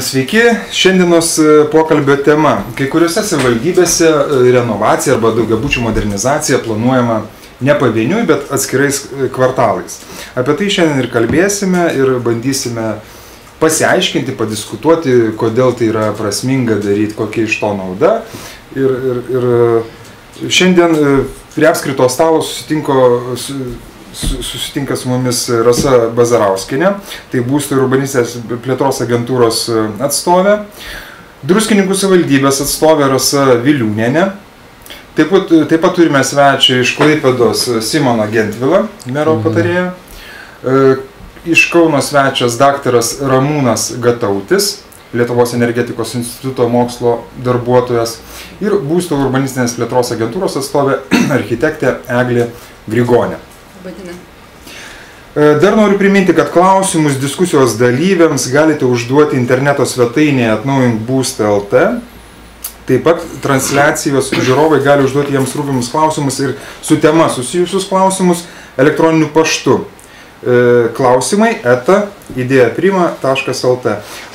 Sveiki, šiandienos pokalbio tema. Kai kuriuose savivaldybėse renovacija arba daugiabučių modernizacija planuojama ne pavieniui, bet atskirais kvartalais. Apie tai šiandien ir kalbėsime ir bandysime pasiaiškinti, padiskutuoti, kodėl tai yra prasminga daryti, kokia iš to nauda. Ir šiandien prie apskrito stalo susitinka su mumis Rasa Bazarauskienė, tai būsto ir urbanistinės plėtros agentūros atstovė, Druskininkų savivaldybės atstovė Rasa Viliūnienė, taip pat turime svečią iš Klaipėdos Simoną Gentvilą, mero patarėją, iš Kauno svečias daktaras Ramūnas Gatautis, Lietuvos energetikos instituto mokslo darbuotojas ir būsto urbanistinės plėtros agentūros atstovė architektė Eglė Grigonė. Dar noriu priminti, kad klausimus diskusijos dalyviams galite užduoti interneto svetainėje atnaujink būstą.lt. Taip pat transliacijos žiūrovai gali užduoti jiems rūpimus klausimus ir su tema susijusius klausimus elektroniniu paštu. klausimai@idėjaprima.lt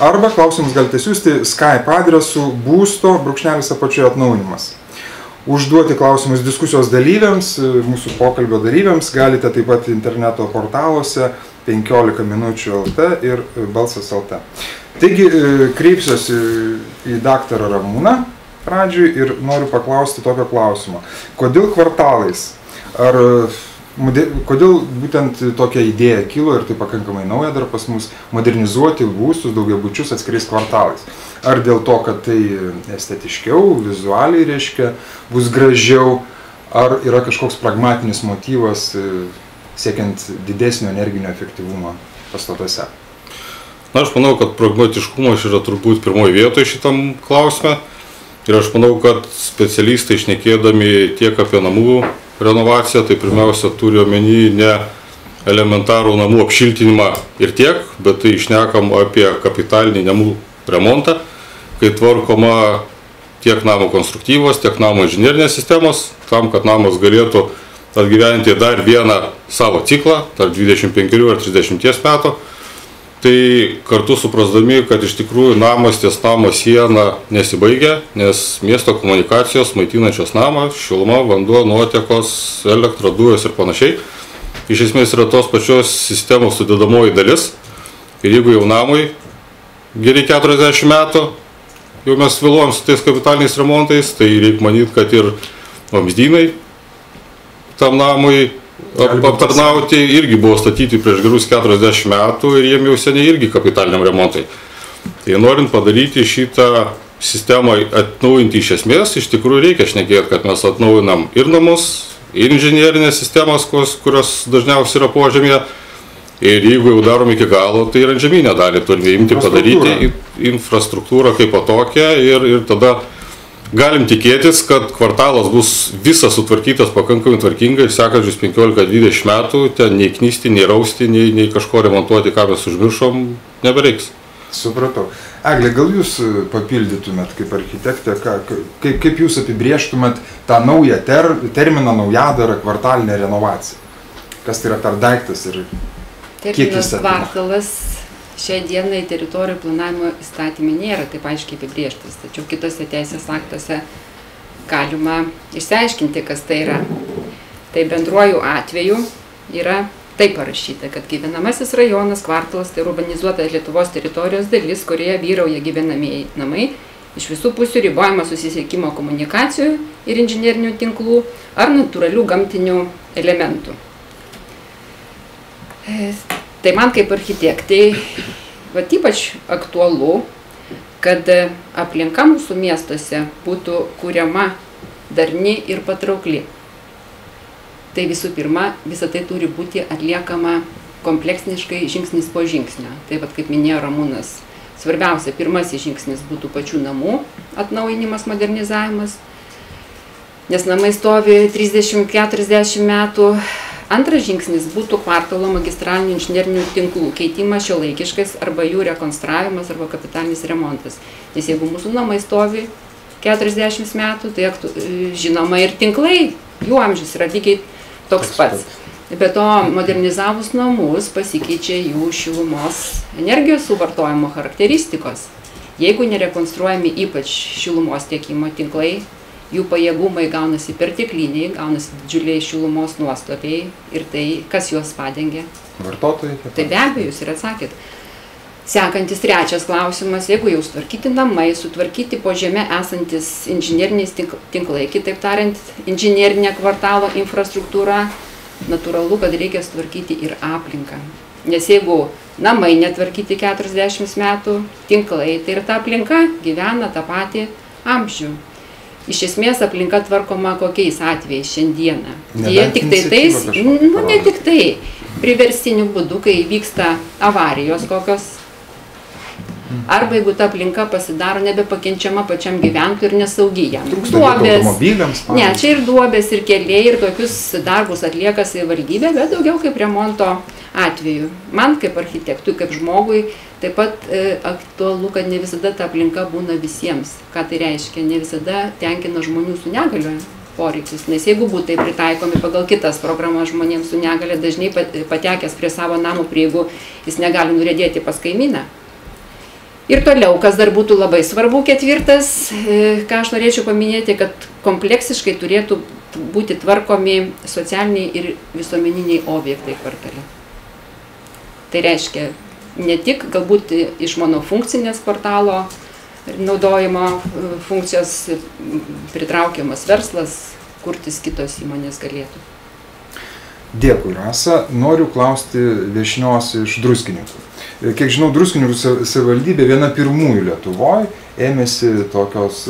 arba klausimus galite siūsti Skype adresu būsto_atnaujinimas. Užduoti klausimus diskusijos dalyviams, mūsų pokalbio dalyviams galite taip pat interneto portaluose 15 minučių LT ir balsas.lt. Taigi kreipsiuosi į daktarą Ramūną pradžiui ir noriu paklausti tokio klausimo. Kodėl kvartalais? Kodėl būtent tokia idėja kilo ir tai pakankamai nauja dar pas mus modernizuoti būstus daugiabučius atskirais kvartalais? Ar dėl to, kad tai estetiškiau, vizualiai reiškia, bus gražiau, ar yra kažkoks pragmatinis motyvas siekiant didesnio energinio efektyvumo pastatuose? Na, aš manau, kad pragmatiškumas yra turbūt pirmoje vietoje šitam klausime. Ir aš manau, kad specialistai šnekėdami tiek apie namų renovaciją, tai pirmiausia turi omeny ne elementarų namų apšiltinimą ir tiek, bet tai šnekam apie kapitalinį namų remontą, kai tvarkoma tiek namo konstruktyvos, tiek namo inžinerinės sistemos, tam, kad namas galėtų atgyventi dar vieną savo ciklą, tarp 25 ar 30 metų. Tai kartu suprasdami, kad iš tikrųjų namas ties namo siena nesibaigia, nes miesto komunikacijos maitinančios namą, šiluma, vanduo, nuotekos, elektra, dujos ir panašiai, iš esmės yra tos pačios sistemos sudedamoji dalis. Ir jeigu jau namui geri 40 metų, jau mes vėluojam su tais kapitaliniais remontais, tai reikia manyti, kad ir vamzdynai tam namui aptarnauti irgi buvo statyti prieš gerus 40 metų ir jiem jau seniai irgi kapitaliniam remontai. Tai norint padaryti šitą sistemą atnaujinti iš esmės, iš tikrųjų reikia šnekėti, kad mes atnaujinam ir namus, ir inžinierinės sistemas, kurios dažniausiai yra požemėje. Ir jeigu jau darom iki galo, tai ir antžeminę dalį turime imti padaryti infrastruktūrą kaip tokią ir tada galim tikėtis, kad kvartalas bus visas sutvarkytas pakankamai tvarkingai ir sekančius 15-20 metų ten nei knysti, nei rausti, nei kažko remontuoti, ką mes užmiršom, nebereiks. Supratau. Eglė, gal jūs papildytumėt kaip architektė, kaip jūs apibrėžtumėt tą naują terminą, naujadarą, kvartalinę renovaciją? Kas tai yra per daiktas ir terminas kvartalas šiai dienai teritorijų planavimo įstatymai nėra taip aiškiai apibrėžtas, tačiau kitose teisės aktuose galima išsiaiškinti, kas tai yra. Tai bendruoju atveju yra taip parašyta, kad gyvenamasis rajonas, kvartalas tai urbanizuota Lietuvos teritorijos dalis, kurioje vyrauja gyvenamieji namai, iš visų pusių ribojama susisiekimo komunikacijų ir inžinerinių tinklų ar natūralių gamtinių elementų. Tai man kaip architektai ypač aktualu, kad aplinka mūsų miestuose būtų kuriama darni ir patraukli. Tai visų pirma, visą tai turi būti atliekama kompleksniškai žingsnis po žingsnio. Taip pat, kaip minėjo Ramūnas, svarbiausia, pirmasis žingsnis būtų pačių namų atnaujinimas, modernizavimas, nes namai stovi 30-40 metų. Antras žingsnis būtų kvartalo magistralinių inžinerinių tinklų keitimas šiuolaikiškais arba jų rekonstravimas arba kapitalinis remontas. Nes jeigu mūsų namai stovi 40 metų, tai žinoma ir tinklai, jų amžius yra lygiai toks pats. Be to, modernizavus namus pasikeičia jų šilumos energijos suvartojimo charakteristikos. Jeigu nerekonstruojami ypač šilumos tiekimo tinklai, jų pajėgumai gaunasi pertekliniai, gaunasi didžiuliai šilumos nuostoliai ir tai, kas juos padengia? Vartotojai. Tai be abejo, jūs ir atsakėt. Sekantis trečias klausimas, jeigu jau sutvarkyti namai, sutvarkyti po žeme esantis inžineriniais tinklai, kitaip tariant, inžinerinė kvartalo infrastruktūra, natūralu, kad reikia sutvarkyti ir aplinką. Nes jeigu namai netvarkyti 40 metų, tinklai, tai ir ta aplinka gyvena tą patį amžių. Iš esmės aplinka tvarkoma kokiais atvejais šiandieną. Jie tik tai tais, ne tik tai, priverstiniu būdu, kai vyksta avarijos kokios, arba jeigu ta aplinka pasidaro nebepakenčiama pačiam gyventojui ir nesaugi jam. Trūksta automobiliams. Ne, čia ir duobės, ir keliai, ir tokius darbus atlieka savivaldybė, bet daugiau kaip remonto atveju. Man kaip architektui, kaip žmogui, taip pat aktualu, kad ne visada ta aplinka būna visiems. Ką tai reiškia? Ne visada tenkina žmonių su negalioje poreikis. Nes jeigu būtų pritaikomi pagal kitas programas žmonėms su negalė, dažnai patekęs prie savo namų prieigų, jis negali nuriedėti pas kaimyną. Ir toliau, kas dar būtų labai svarbu, ketvirtas, ką aš norėčiau paminėti, kad kompleksiškai turėtų būti tvarkomi socialiniai ir visuomeniniai objektai kvartale. Tai reiškia ne tik galbūt iš monofunkcinės kvartalo naudojimo funkcijos pritraukiamas verslas, kurtis kitos įmonės galėtų. Dėkui, Rasa. Noriu klausti viešnios iš Druskininkų. Kiek žinau, Druskininkų savivaldybė viena pirmųjų Lietuvoje ėmėsi tokios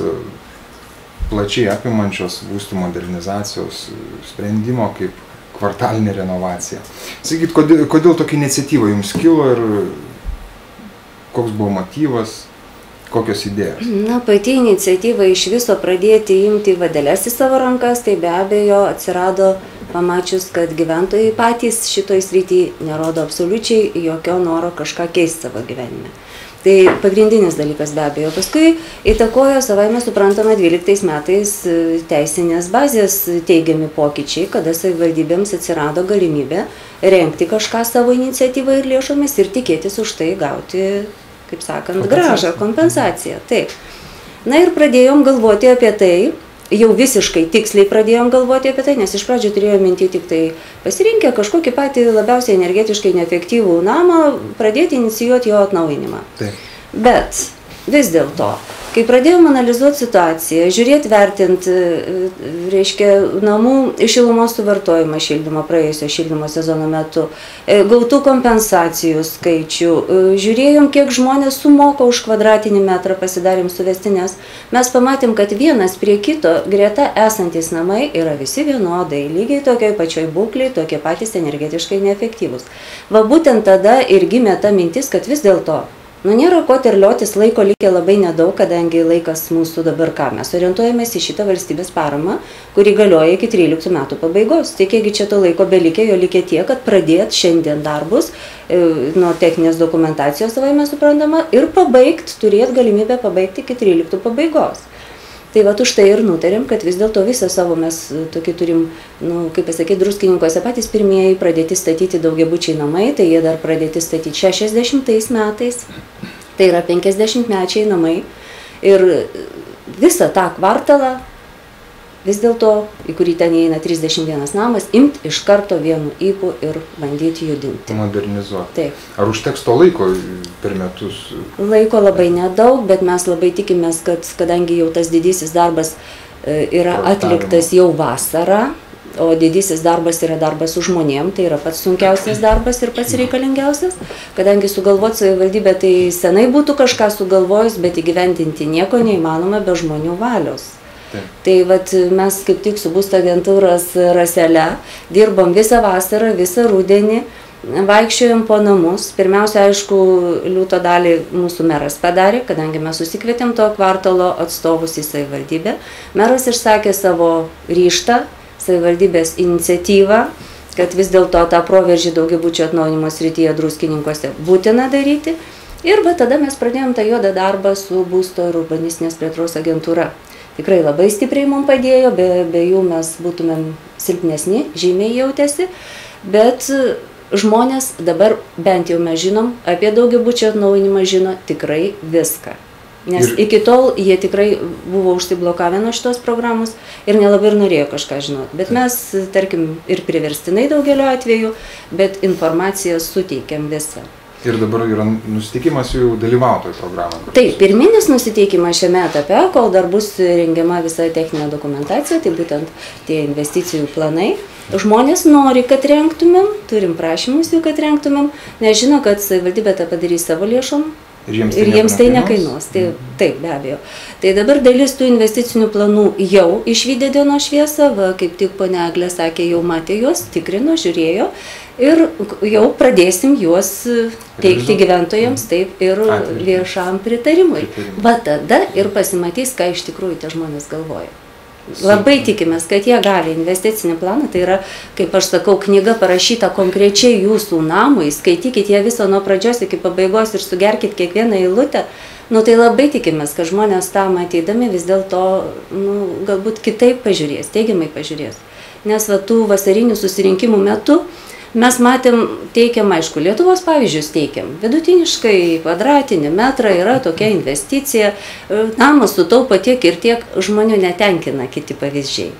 plačiai apimančios būstų modernizacijos sprendimo kaip kvartalinė renovacija. Sakyt, kodėl tokia iniciatyva jums kilo ir koks buvo motyvas, kokios idėjos? Na, pati iniciatyva iš viso pradėti imti vadeles į savo rankas, tai be abejo atsirado pamačius, kad gyventojai patys šitoj srityje nerodo absoliučiai jokio noro kažką keisti savo gyvenime. Tai pagrindinis dalykas be abejo. Paskui įtakojo savaime suprantama 12 metais teisinės bazės teigiami pokyčiai, kada savivaldybėms atsirado galimybė rengti kažką savo iniciatyvą ir lėšomis ir tikėtis už tai gauti, kaip sakant, grąžą, kompensaciją. Taip. Na ir pradėjom galvoti apie tai, jau visiškai tiksliai pradėjom galvoti apie tai, nes iš pradžių turėjome minti tik tai pasirinkę kažkokį patį labiausiai energetiškai neefektyvų namą, pradėti inicijuoti jo atnaujinimą. Taip. Bet vis dėlto, kai pradėjom analizuoti situaciją, žiūrėti, vertinti, reiškia, namų šilumos suvartojimą šildymo praėjusio šildymo sezono metu, gautų kompensacijų skaičių, žiūrėjom, kiek žmonės sumoka už kvadratinį metrą, pasidarėm suvestinės, mes pamatėm, kad vienas prie kito greta esantis namai yra visi vienodai, lygiai tokioj pačioj būklei, tokie patys energetiškai neefektyvūs. Va būtent tada ir gimė ta mintis, kad vis dėlto nėra ko terliotis, laiko likę labai nedaug, kadangi laikas mūsų dabar ką. Mes orientuojamės į šitą valstybės paramą, kuri galioja iki 13 metų pabaigos. Tai kiekgi čia to laiko belikė, jo likė tiek, kad pradėt šiandien darbus nuo techninės dokumentacijos savaime suprantama ir turėt galimybę pabaigti iki 13 pabaigos. Tai va už tai ir nutarėm, kad vis dėlto visą savo mes tokį turim, kaip pasakyti, Druskininkuose patys pirmieji pradėti statyti daugiabučiai namai, tai jie dar pradėti statyti 60 metais, tai yra 50-mečiai namai ir visą tą kvartalą, vis dėlto, į kurį ten įeina 31 namas, imti iš karto vienu ypu ir bandyti judinti. Modernizuoti. Taip. Ar užteks to laiko per metus? Laiko labai nedaug, bet mes labai tikimės, kad kadangi jau tas didysis darbas yra atliktas jau vasarą, o didysis darbas yra darbas su žmonėm, tai yra pats sunkiausias darbas ir pats reikalingiausias, kadangi sugalvoti savivaldybę tai senai būtų kažką sugalvojus, bet įgyvendinti nieko neįmanoma be žmonių valios. Tai vat, mes kaip tik su būsto agentūros Rasele dirbom visą vasarą, visą rudenį, vaikščiojom po namus. Pirmiausia, aišku, liūto dalį mūsų meras padarė, kadangi mes susikvietėm to kvartalo atstovus į savivaldybę. Meras išsakė savo ryžtą, savivaldybės iniciatyvą, kad vis dėlto tą proveržį daugiabučio atnaujinimo srityje Druskininkuose būtina daryti. Ir va tada mes pradėjom tą juodą darbą su būsto ir urbanistinės plėtros agentūra. Tikrai labai stipriai mums padėjo, be jų mes būtumėm silpnesni, žymiai jautėsi. bet žmonės dabar, bent jau mes žinom, apie daugiabučio atnaujinimą žino tikrai viską. Nes iki tol jie tikrai buvo užsiblokavę nuo šitos programos ir nelabai ir norėjo kažką žinoti. Bet mes, tarkim, ir priverstinai daugelio atveju, bet informaciją suteikiam visą. Ir dabar yra nusiteikimas jau dalyvauti toje programoje. Taip, pirminis nusiteikimas šiame etape, kol dar bus rengiama visa techninė dokumentacija, tai būtent tie investicijų planai. Žmonės nori, kad rengtumėm, turim prašymus jų, kad rengtumėm, nes žino, kad savivaldybė tą padarys savo lėšom. Ir jiems tai nekainuos. Taip, be abejo. Tai dabar dalis tų investicinių planų jau išvydė dienos šviesą, kaip tik ponia Eglė sakė, jau matė juos, tikrino, žiūrėjo ir jau pradėsim juos teikti gyventojams, taip, ir viešam pritarimui. Va tada ir pasimatys, ką iš tikrųjų tie žmonės galvoja. Labai tikimės, kad jie gali investicinį planą, tai yra, kaip aš sakau, knyga parašyta konkrečiai jūsų namui, skaitykit ją viso nuo pradžios iki pabaigos ir sugerkit kiekvieną eilutę. Tai labai tikimės, kad žmonės tą matydami vis dėlto galbūt kitaip pažiūrės, teigiamai pažiūrės. Nes tų vasarinių susirinkimų metu mes matėm, teikiam, aišku, Lietuvos pavyzdžius teikiam. Vidutiniškai kvadratinį metrą yra tokia investicija, namas sutaupo tiek ir tiek, žmonių netenkina kiti pavyzdžiai.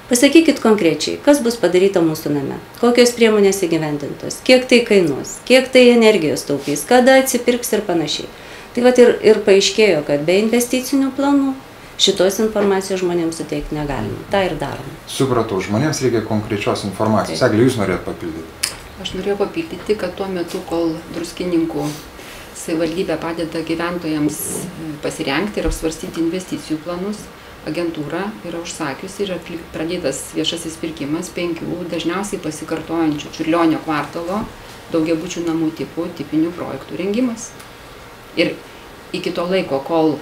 Pasakykit konkrečiai, kas bus padaryta mūsų name, kokios priemonės įgyvendintos, kiek tai kainuos, kiek tai energijos taupys, kada atsipirks ir panašiai. Tai vat ir paaiškėjo, kad be investicinių planų šitos informacijos žmonėms suteikti negalime. Ta ir darome. Supratau, žmonėms reikia konkrečios informacijos. Eglė, jūs norėt papildyti? Aš norėjau papildyti, kad tuo metu, kol Druskininkų savivaldybė padeda gyventojams pasirengti ir apsvarstyti investicijų planus, agentūra yra užsakiusi ir pradėtas viešasis pirkimas 5 dažniausiai pasikartojančių Čiurlionio kvartalo daugiabučių namų tipų tipinių projektų rengimas. Ir iki to laiko, kol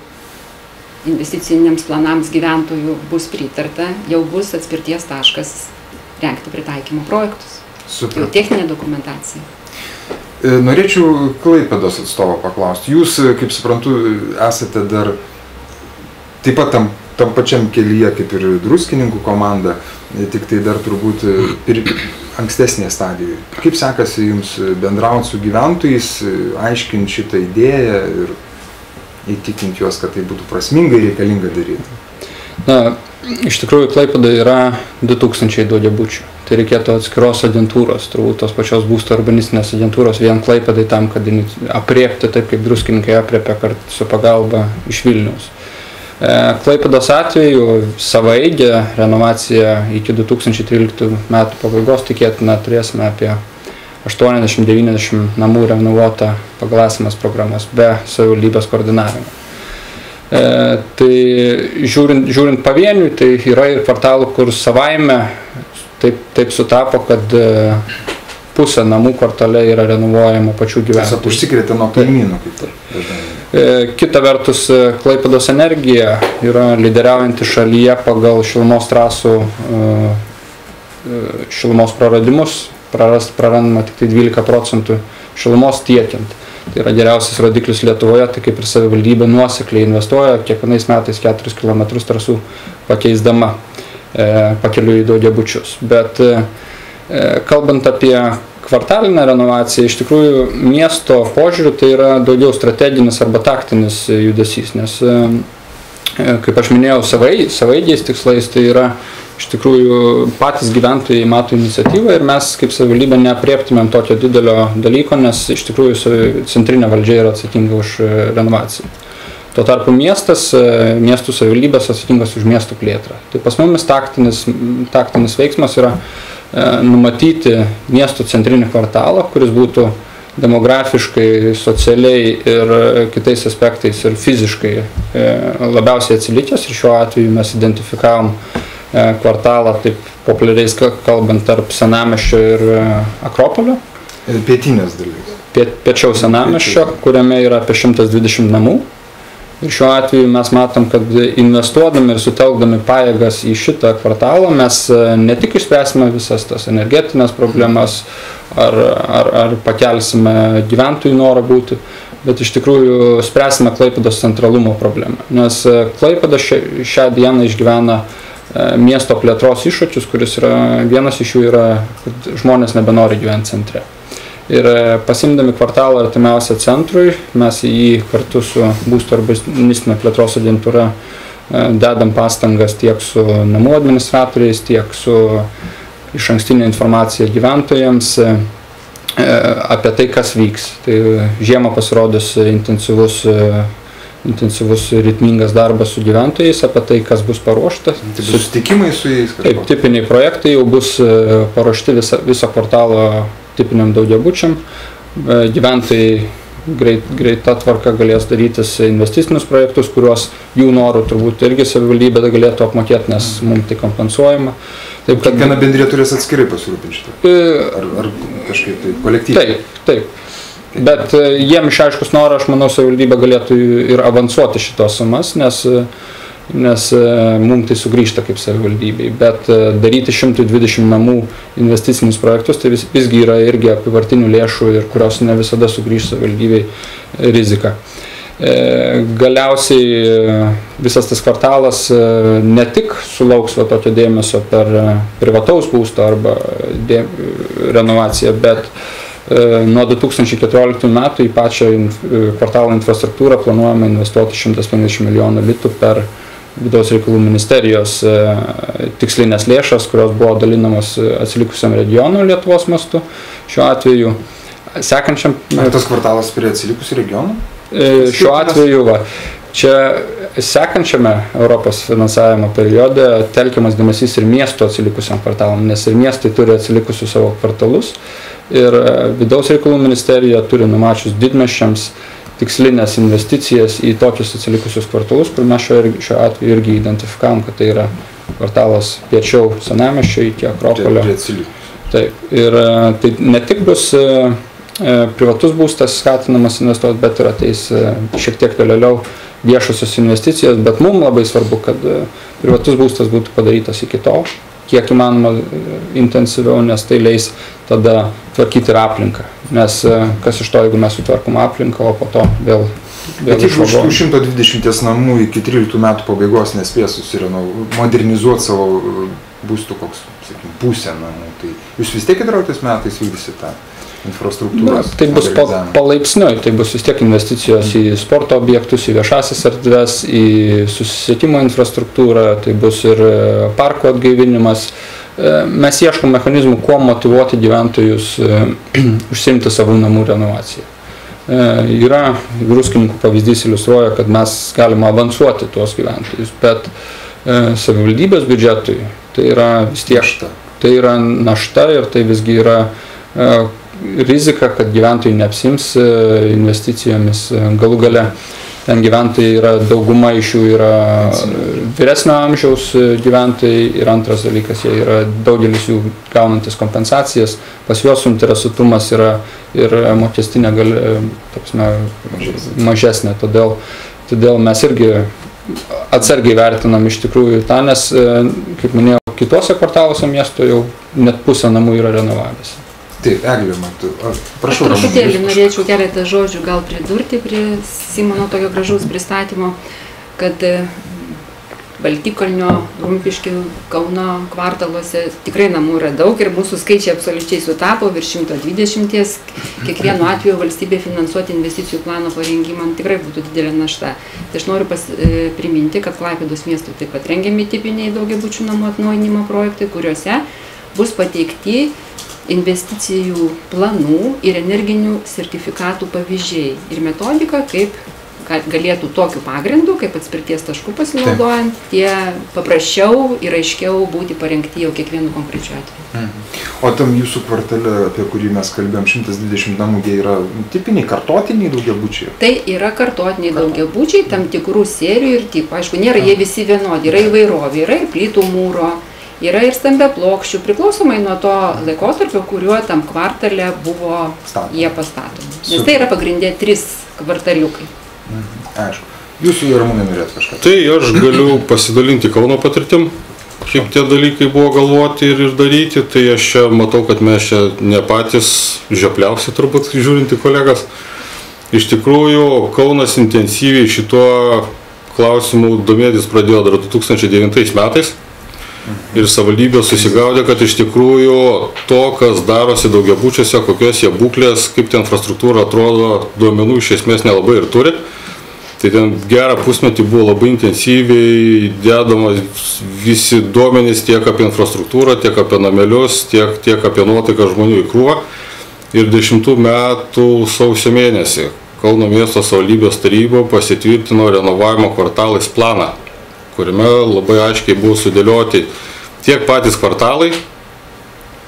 investiciniams planams gyventojų bus pritarta, jau bus atspirties taškas rengti pritaikymo projektus. Jau techninė dokumentacija. Norėčiau Klaipėdos atstovo paklausti. Jūs, kaip suprantu, esate dar taip pat tam pačiam kelyje kaip ir Druskininkų komanda, tik tai dar turbūt ankstesnėje stadijoje. Kaip sekasi jums bendrauti su gyventojais, aiškinti šitą idėją ir įtikinti juos, kad tai būtų prasmingai reikalinga daryti? Iš tikrųjų, Klaipėdoje yra 2000 daugiabučių. Tai reikėtų atskiros agentūros, turbūt tos pačios būsto urbanistinės agentūros vien Klaipėdai tam, kad apriepti taip, kaip Druskininkai apriepia kartu su pagalba iš Vilniaus. Klaipėdos atveju savaeigė renovacija iki 2013 metų pabaigos tikėtina turėsime apie 80-90 namų renovuota pagal esamas programas be savivaldybės koordinavimo. Tai žiūrint pavieniui, tai yra ir kvartalų, kur savaime taip sutapo, kad pusė namų kvartale yra renovuojama pačių gyventojų. Tiesiog užsikrėtė nuo kaimynų, kaip tai. Kita vertus, Klaipėdos energija yra lyderiaujanti šalyje pagal šilumos trasų šilumos praradimus. Prarandama tik tai 12% šilumos tiekiant. Tai yra geriausias rodiklis Lietuvoje, tai kaip ir savivaldybė nuosekliai investuoja kiekvienais metais 4 km trasų pakeisdama pakeliui į daugiabučius. Bet kalbant apie kvartalinę renovaciją, iš tikrųjų miesto požiūriu tai yra daugiau strateginis arba taktinis judesys, nes kaip aš minėjau, savaigiais tikslais tai yra iš tikrųjų patys gyventojai mato iniciatyvą ir mes kaip savivaldybė neaprieptumėm tokio didelio dalyko, nes iš tikrųjų centrinė valdžia yra atsakinga už renovaciją. Tuo tarpu miestų savivaldybės atsakingas už miestų plėtrą. Tai pas mumis taktinis veiksmas yra numatyti miesto centrinį kvartalą, kuris būtų demografiškai, socialiai ir kitais aspektais ir fiziškai labiausiai atsilikęs. Ir šiuo atveju mes identifikavom kvartalą, taip populiariais kalbant, tarp Senamiesčio ir Akropolio. Pietinės dalis. Piečiau Senamiesčio, kuriame yra apie 120 namų. Ir šiuo atveju mes matom, kad investuodami ir sutelkdami pajėgas į šitą kvartalą, mes ne tik išspręsime visas tas energetinės problemas ar pakelsime gyventojų norą būti, bet iš tikrųjų spręsime Klaipėdos centralumo problemą. Nes Klaipėda šią dieną išgyvena miesto plėtros iššūkius, kuris yra, vienas iš jų yra, kad žmonės nebenori gyventi centre. Ir pasimdami kvartalą artimiausią centrui, mes į jį kartu su būsto urbanistinė plėtros agentūra dedam pastangas tiek su namų administratoriais, tiek su išankstinė informacija gyventojams apie tai, kas vyks. Tai žiemą pasirodys intensyvus ritmingas darbas su gyventojais, apie tai, kas bus paruošta. Tai bus susitikimai su jais? Taip, tipiniai projektai jau bus paruošti viso kvartalo tipiniam daugiabučiam. Gyventojai greita tvarka galės darytis investicinius projektus, kuriuos jų norų turbūt irgi savivaldybė galėtų apmokėti, nes mums tai kompensuojama. Taip, kad kiekviena bendrija turės atskirai pasirūpinti šitą? Ar kažkaip tai kolektyviai? Taip. Bet jiem išaiškus norą, aš manau, savivaldybė galėtų ir avansuoti šitos sumas, nes mums tai sugrįžta kaip savivaldybei. Bet daryti 120 namų investicinius projektus, tai visgi yra irgi apyvartinių lėšų ir kurios ne visada sugrįž savivaldybei rizika. Galiausiai visas tas kvartalas ne tik sulauks tokio dėmesio per privataus būsto arba renovaciją, bet nuo 2014 metų į pačią kvartalo infrastruktūrą planuojama investuoti 150 milijonų litų per Vidaus reikalų ministerijos tikslinės lėšas, kurios buvo dalinamos atsilikusiam regionų Lietuvos mastu. Šiuo atveju sekančiam... Ar tas kvartalas prie atsilikusių regionų? Šiuo atveju, čia sekančiame Europos finansavimo periode telkiamas dėmesys ir miesto atsilikusiam kvartalam, nes ir miestai turi atsilikusius savo kvartalus ir Vidaus reikalų ministerija turi numačius didmiesčiams tikslinės investicijas į tokius atsilikusius kvartalus, kur mes šiuo atveju irgi identifikavom, kad tai yra kvartalas piečiau Senamiesčio iki Akropolio. Taip, ir tai ne tik bus privatus būstas skatinamas investuoti, bet ir ateis šiek tiek vėliau viešosios investicijos, bet mums labai svarbu, kad privatus būstas būtų padarytas iki to, kiek įmanoma intensyviau, nes tai leis tada tvarkyti ir aplinką. Nes kas iš to, jeigu mes sutvarkom aplinką, o po to vėl bet jeigu iš tų 120 namų iki 13 metų pabaigos nespės modernizuoti savo būstų koks, sakykim, pusę namų, tai jūs vis tiek 14 metais vykdysite tą infrastruktūros? Tai bus palaipsniui, tai bus vis tiek investicijos į sporto objektus, į viešasis erdves, į susisiekimo infrastruktūrą, tai bus ir parko atgaivinimas. Mes ieškom mechanizmų, kuo motyvuoti gyventojus užsiimti savų namų renovaciją. Yra druskininkų pavyzdys iliustruoja, kad mes galime avansuoti tuos gyventojus, bet savivaldybės biudžetui tai yra vis tiek tai yra našta ir tai visgi yra rizika, kad gyventojai neapsiims investicijomis. Galų gale ten gyventojai yra, dauguma iš jų yra vyresnio amžiaus gyventojai ir antras dalykas, jie yra daugelis jų gaunantis kompensacijas, pas juos suinteresuotumas yra ir mokestinė mažesnė, todėl mes irgi atsargiai vertinam iš tikrųjų tą, nes, kaip minėjau, kitose kvartaluose miesto jau net pusę namų yra renovavęs. Taip, Eglė, prašau. Truputėlį norėčiau keletą žodžių gal pridurti prie Simono tokio gražaus pristatymo, kad Baltikalnio, Rumpiškių, Kauno kvartaluose tikrai namų yra daug ir mūsų skaičiai absoliučiai sutapo, virš 120. Kiekvienu atveju valstybė finansuoti investicijų plano parengimą tikrai būtų didelė našta. Tai aš noriu priminti, kad Klaipėdos miestui taip pat rengiami tipiniai daugiabučių namų atnaujinimo projektai, kuriuose bus pateikti investicijų planų ir energinių sertifikatų pavyzdžiai ir metodika, kaip galėtų tokiu pagrindu, kaip atspirties taškų pasinaudojant, tie paprasčiau ir aiškiau būti parengti jau kiekvienu konkrečiu atveju. O tam jūsų kvartale, apie kurį mes kalbėjom, 120 namų, jie yra tipiniai, kartotiniai daugiabučiai? Tai yra kartotiniai daugiabučiai, tam tikrų serijų ir tipų. Aišku, nėra jie visi vienodi, yra įvairovė, yra ir plytų mūro, yra ir stambiaplokščių, priklausomai nuo to laikotarpio, kuriuo tam kvartale buvo jie pastatomi. Nes tai yra pagrindė 3 kvartaliukai. Aišku. Jūsų Ramūnai norėtų kažką? Tai aš galiu pasidalinti Kauno patirtim, kaip tie dalykai buvo galvoti ir daryti. Tai aš čia matau, kad mes čia ne patys žiopliausi turbūt žiūrinti kolegas. Iš tikrųjų, Kaunas intensyviai šituo klausimu domėtis pradėjo dar 2009 metais. ir savivaldybė susigaudė, kad iš tikrųjų to, kas darosi daugiabučiuose, kokios jie būklės, kaip ta infrastruktūra atrodo, duomenų iš esmės nelabai ir turi. Tai ten gerą pusmetį buvo labai intensyviai dedamas visi duomenys tiek apie infrastruktūrą, tiek apie namelius, tiek apie nuotaiką žmonių į krūvą. Ir 10 metų sausio mėnesį Kauno miesto savivaldybės taryba pasitvirtino renovavimo kvartalais planą, kuriame labai aiškiai buvo sudėlioti tiek patys kvartalai,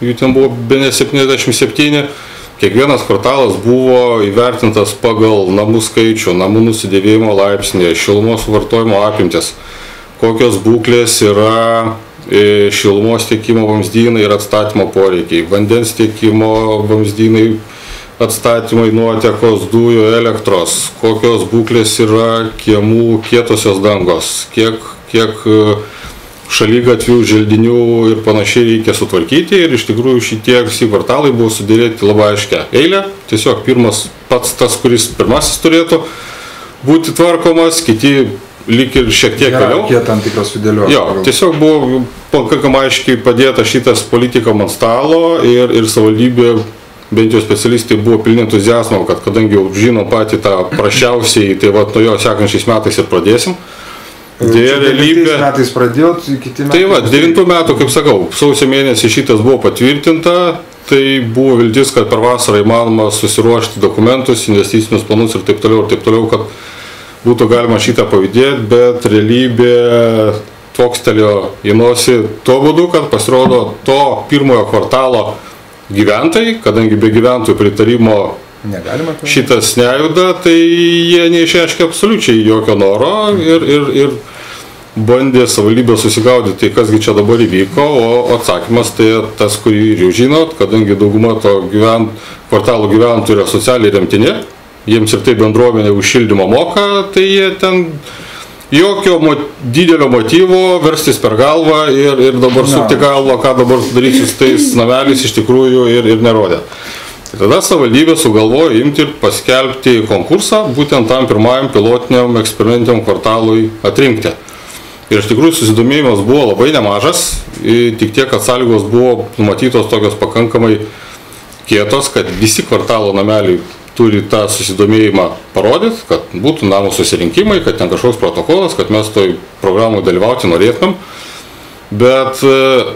jų ten buvo bene 77, kiekvienas kvartalas buvo įvertintas pagal namų skaičių, namų nusidėvėjimo laipsnį, šilumos suvartojimo apimtis, kokios būklės yra šilumos tiekimo vamzdynai ir atstatymo poreikiai, vandens tiekimo vamzdynai, atstatymai, nuotekos, dujų, elektros, kokios būklės yra kiemų kietosios dangos, kiek šaligatvių, želdinių ir panašiai reikia sutvarkyti, ir iš tikrųjų šitie visi kvartalai buvo sudėrėti labai aiškia eilė. Tiesiog pirmas pats tas, kuris pirmasis turėtų būti tvarkomas, kiti lyg ir šiek tiek vėliau. Tam tikras sudėliojimas. Jo, tiesiog buvo pakankamai aiškiai padėta šitas politikam ant stalo, ir savivaldybė, bent jau specialistai, buvo pilni entuziazmo, kad kadangi jau žinom patį tą prašiausiai, tai va nuo jo sekančiais metais ir pradėsim. Dėja, realybė metais pradėjot, kiti metai. Tai va, 9 metų, kaip sakau, sausio mėnesį šitas buvo patvirtinta, tai buvo viltis, kad per vasarą įmanoma susiruošti dokumentus, investicinius planus ir taip toliau, kad būtų galima šitą pavydėti, bet realybė tvokstelėjo į nosį tuo būdu, kad pasirodo to pirmojo kvartalo gyventojai, kadangi be gyventojų pritarimo šitas nejuda, tai jie neišreiškė absoliučiai jokio noro ir bandė savivaldybė susigaudyti, kasgi čia dabar įvyko, o atsakymas tai tas, kurį ir jūs žinot, kadangi dauguma to kvartalo gyventojų yra socialiai remtini, jiems ir tai bendruomenė už šildymą moka, tai jie ten jokio didelio motyvo verstis per galvą ir dabar sukti galvą, ką dabar darysiu su tais nameliais, iš tikrųjų ir nerodė. Tai tada savivaldybė sugalvojo imti ir paskelbti konkursą būtent tam pirmajam pilotiniam eksperimentiniam kvartalui atrinkti. Ir iš tikrųjų susidomėjimas buvo labai nemažas, tik tiek, kad sąlygos buvo numatytos tokios pakankamai kietos, kad visi kvartalo nameliai turi tą susidomėjimą parodyti, kad būtų namų susirinkimai, kad ten kažkoks protokolas, kad mes toj programoje dalyvauti norėtumėm. Bet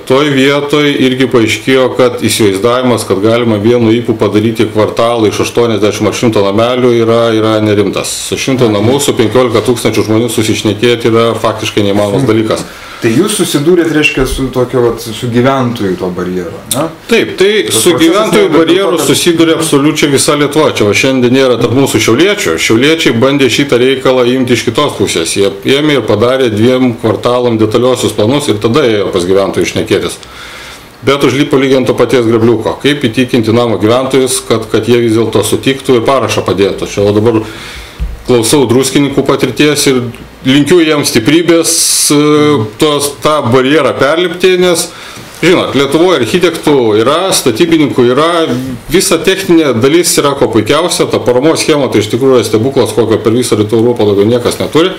toj vietoj irgi paaiškėjo, kad įsivaizdavimas, kad galima vienu ypu padaryti kvartalą iš 80 ar 100 namelių yra nerimtas. Su 100 namų, su 15 000 žmonių susišnekėti yra faktiškai neįmanomas dalykas. Tai jūs susidūrėt, reiškia, su gyventojų to barjero, ne? Taip, tai su gyventojų barjeru susiduria absoliučiai visa Lietuva. Čia va šiandien nėra tarp mūsų šiauliečių. Šiauliečiai bandė šitą reikalą imti iš kitos pusės. Jie ėmė ir padarė 2 kvartalam detaliosius planus ir tada ėjo pas gyventojų šnekėtis. Bet užlipo lygiai ant to paties grebliuko. Kaip įtikinti namo gyventojus, kad jie vis dėlto sutiktų ir parašą padėtų. Čia dabar klausau druskininkų patirties ir linkiu jiems stiprybės tą barjerą perlipti, nes, žinot, Lietuvoje architektų yra, statybininkų yra, visa techninė dalis yra ko puikiausia, ta paramos schema tai iš tikrųjų yra stebuklas, kokio per visą Rytų Europą daugiau niekas neturi.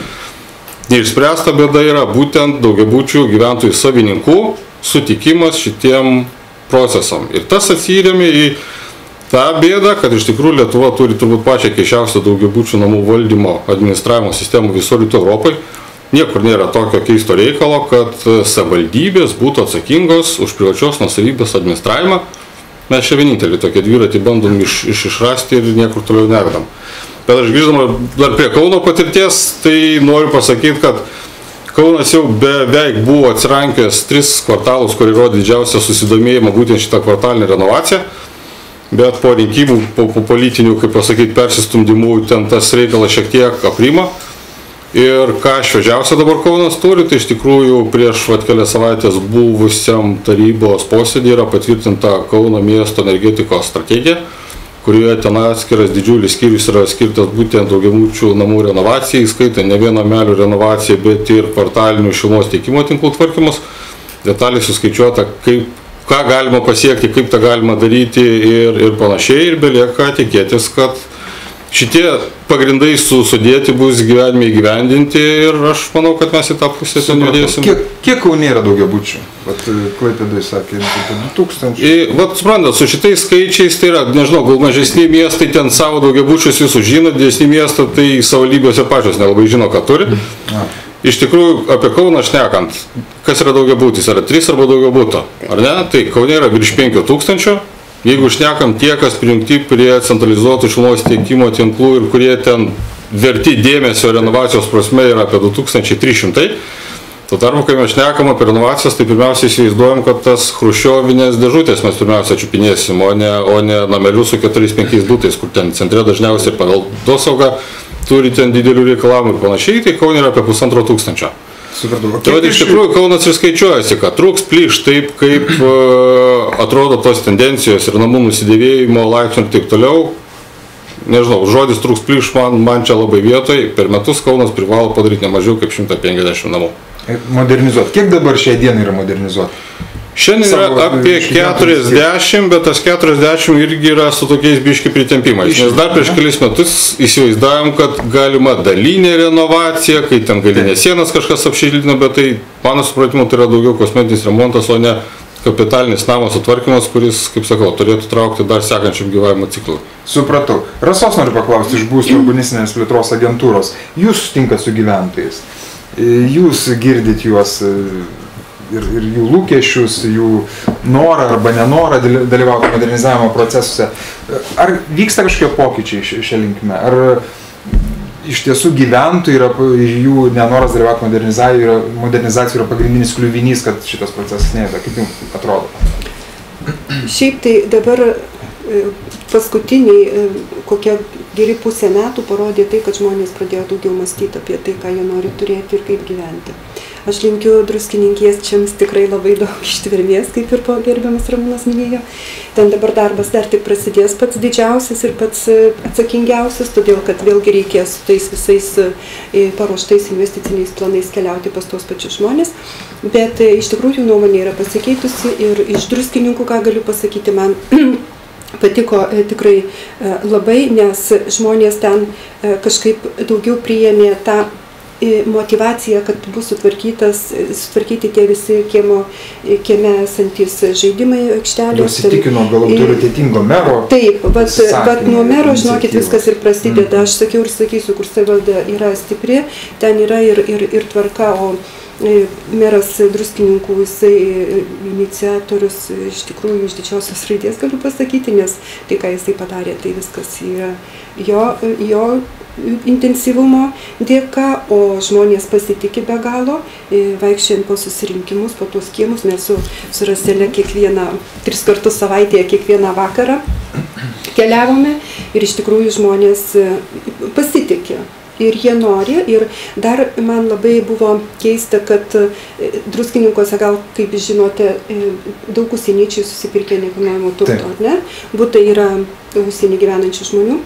Neišspręsta bėda yra būtent daugiabučių gyventojų savininkų sutikimas šitiem procesam. Ir tas atsirėmė į tą bėdą, kad iš tikrųjų Lietuva turi turbūt pačią keisčiausią daugiabučių namų valdymo administravimo sistemą viso Rytų Europai. Niekur nėra tokio keisto reikalo, kad savivaldybės būtų atsakingos už privačios nuosavybės administravimą. Mes čia vienintelį tokį dviratį bandom išrasti ir niekur toliau nevedam. Bet aš grįždama dar prie Kauno patirties, tai noriu pasakyti, kad Kaunas jau beveik buvo atsirankęs 3 kvartalus, kurie rodė didžiausią susidomėjimą būtent šitą kvartalinę renovaciją. Bet po rinkimų, po politinių, kaip pasakyti, persistumdymų, ten tas reikalas šiek tiek aprimo. Ir ką šviežiausia dabar Kaunas turi, tai iš tikrųjų prieš kelias savaitės buvusiam tarybos posėdį yra patvirtinta Kauno miesto energetikos strategija, kurioje ten atskiras didžiulis skyrius yra skirtas būtent daugiabučių namų renovacijai, skaitant ne vien namelių renovaciją, bet ir kvartalinių šilumos tiekimo tinklų tvarkymus. Detaliai suskaičiuota, ką galima pasiekti, kaip tą galima daryti ir panašiai. Ir belieka tikėtis, kad šitie pagrindai sudėti bus gyvenime įgyvendinti ir aš manau, kad mes į tą pusę ten judėsim. Kiek Kaune yra daugiabučių? Vat Klaipėdai sakė, 2000. Vat suprantat, su šitais skaičiais tai yra, nežinau, gal mažesni miestai ten savo daugiabučius visus žino, didesni miestai tai savivaldybėse pačios nelabai žino, ką turi. Iš tikrųjų, apie Kauną šnekant, kas yra daugiabutis, yra 3 arba daugiabuto, ar ne? Tai Kaune yra virš 5000. Jeigu šnekam tie, kas prijungti prie centralizuotų šilumos tiekimo tinklų ir kurie ten verti dėmesio renovacijos prasme yra apie 2300, tuo tarpu, kai mes šnekam apie renovacijas, tai pirmiausia įsivaizduojam, kad tas chruščiovinės dėžutės mes pirmiausia čiupinėsim, o ne namelius su 4-5 būtais, kur ten centre dažniausiai paveldosaugą turi ten didelių reikalavimų ir panašiai, tai Kaune yra apie 1500. Tai iš tikrųjų Kaunas ir skaičiuojasi, kad trūks plyš taip, kaip atrodo tos tendencijos ir namų nusidėvėjimo laipsnių ir taip toliau. Nežinau, žodis trūks plyš man čia labai vietoj, per metus Kaunas privalo padaryti ne mažiau kaip 150 namų. Modernizuoti. Kiek dabar šią dieną yra modernizuoti? Šiandien yra apie 40, bet tas 40 irgi yra su tokiais biški pritempimais. Nes dar prieš kelis metus įsivaizdavom, kad galima dalinė renovacija, kai ten galinės sienas kažkas apšiltina, bet tai, mano supratimu, tai yra daugiau kosmetinis remontas, o ne kapitalinis namo sutvarkymas, kuris, kaip sakau, turėtų traukti dar sekančiam gyvavimo ciklui. Supratau. Rasos noriu paklausti iš būsto urbanistinės plėtros agentūros. Jūs sutinkat su gyventojais, jūs girdit juos ir jų lūkesčius, jų norą arba nenorą dalyvauti modernizavimo procesuose. Ar vyksta kažkokie pokyčiai šią linkme? Ar iš tiesų gyventojų ir jų nenoras dalyvauti modernizacijų yra pagrindinis kliuvinys, kad šitas procesas nejuda? Kaip jums atrodo? Šiaip tai dabar paskutiniai kokie geri pusę metų parodė tai, kad žmonės pradėjo daugiau mąstyti apie tai, ką jie nori turėti ir kaip gyventi. Aš linkiu druskininkiečiams tikrai labai daug ištvermės, kaip ir po gerbiamas Ramūnas minėjo. Ten dabar darbas dar tik prasidės pats didžiausias ir pats atsakingiausias, todėl kad vėlgi reikės tais visais paruoštais investiciniais planais keliauti pas tos pačius žmonės. Bet iš tikrųjų nuomonė yra pasikeitusi ir iš druskininkų, ką galiu pasakyti, man patiko tikrai labai, nes žmonės ten kažkaip daugiau priėmė tą motivacija, kad bus sutvarkyti tie visi kieme esantis žaidimai aikštelės. Įsitikino, gal turi ateitingo mero. Taip, bet nuo mero, žinokit, viskas ir prasideda. Aš sakiau ir sakysiu, kur savivalda yra stipri, ten yra ir tvarka, o meras druskininkų, jisai iniciatorius iš tikrųjų iš didžiosios raidės galiu pasakyti, nes tai, ką jisai padarė, tai viskas yra jo intensyvumo dėka, o žmonės pasitikė be galo, vaikščiant po susirinkimus, po tuos kiemus, mes su Raselė 3 kartus savaitėje, kiekvieną vakarą keliavome ir iš tikrųjų žmonės pasitikė. Ir jie nori, ir dar man labai buvo keista, kad druskininkuose, gal kaip žinote, daug užsieniečių susipirkė nekilnojamo turto, ne? Butai yra užsienį gyvenančių žmonių.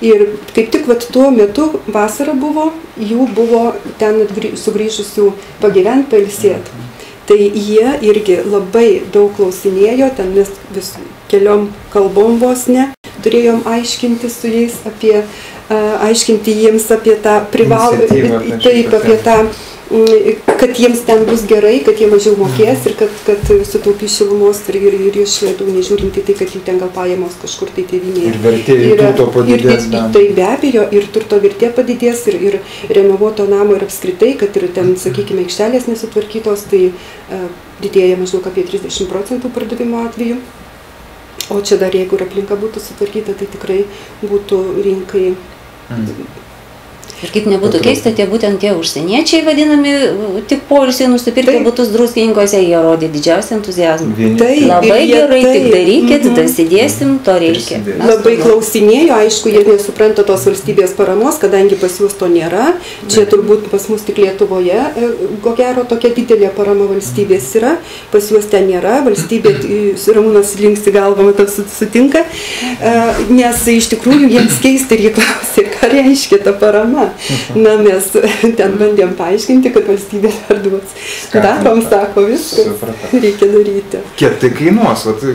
Ir kaip tik tuo metu vasara buvo, jų buvo ten sugrįžusių pagyventi, pailsėti. Tai jie irgi labai daug klausinėjo, ten mes vis keliom kalbom vos ne, turėjom aiškinti su jais aiškinti jiems apie tą taip, apie tą, kad jiems ten bus gerai, kad jie mažiau mokės ir kad sutaupys šilumos ir išlaidų, nežiūrint į tai, kad jų ten gal pajamos kažkur tai tėvynėje. Ir vertė ir turto padidės. Tai be abejo, ir turto vertė padidės, ir renovuoto namo ir apskritai, kad ir ten, sakykime, aikštelės nesutvarkytos, tai didėja maždaug apie 30% pardavimo atveju. O čia dar jeigu ir aplinka būtų sutvarkyta, tai tikrai būtų rinkai. Ir kaip nebūtų keista, būtent tie užsieniečiai vadinami, tik poilsiai nusipirkę butus druskininkose, jie rodė didžiausią entuziazmą. Labai gerai, tik darykit, dasidėsim, to reikia. Labai klausinėjo, aišku, jie nesupranta tos valstybės paramos, kadangi pas juos to nėra. Čia turbūt pas mus tik Lietuvoje, ko gero, tokia didelė parama valstybės yra, pas juos ten nėra, valstybė, Ramūnas linksi galvą, matau, sutinka, nes iš tikrųjų jiems keista ir jie klausė, ką reiškia ta parama. Na, mes ten bandėm paaiškinti, kad valstybė dar duos. Darom, sako, viskas, reikia daryti. Kiek tai kainuos? Vat,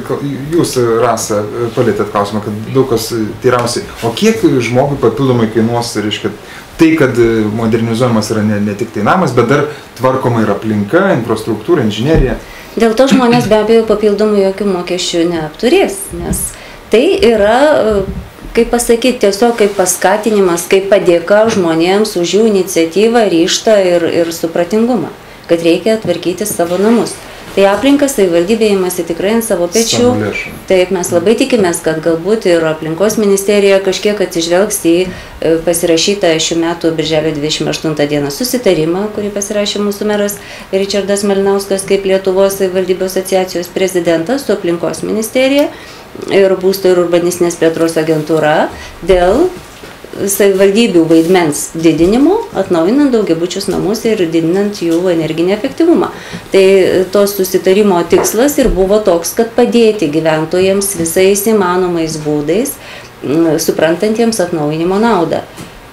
jūs, Rasa, palėtėt klausimą, kad daug kas teirausiai. O kiek žmogui papildomai kainuos, reiškia, tai, kad modernizuojamas yra ne tik tai namas, bet dar tvarkoma yra aplinka, infrastruktūra, inžinerija? Dėl to žmonės be abejo papildomų jokių mokesčių neapturės, nes tai yra, kaip pasakyti, tiesiog kaip paskatinimas, kaip padėka žmonėms už jų iniciatyvą, ryžtą ir supratingumą, kad reikia tvarkyti savo namus. Tai aplinka savivaldybė imasi tikrai ant savo pečių. Taip, mes labai tikimės, kad galbūt ir aplinkos ministerija kažkiek atsižvelgs į pasirašytą šių metų birželio 28 dieną susitarimą, kurį pasirašė mūsų meras Ričardas Malinauskas kaip Lietuvos savivaldybių asociacijos prezidentas su aplinkos ministerija ir būsto ir urbanistinės plėtros agentūra dėl savivaldybių vaidmens didinimo, atnaujinant daugiabučius namus ir didinant jų energinį efektyvumą. Tai to susitarimo tikslas ir buvo toks, kad padėti gyventojams visais įmanomais būdais, suprantantiems atnaujinimo naudą.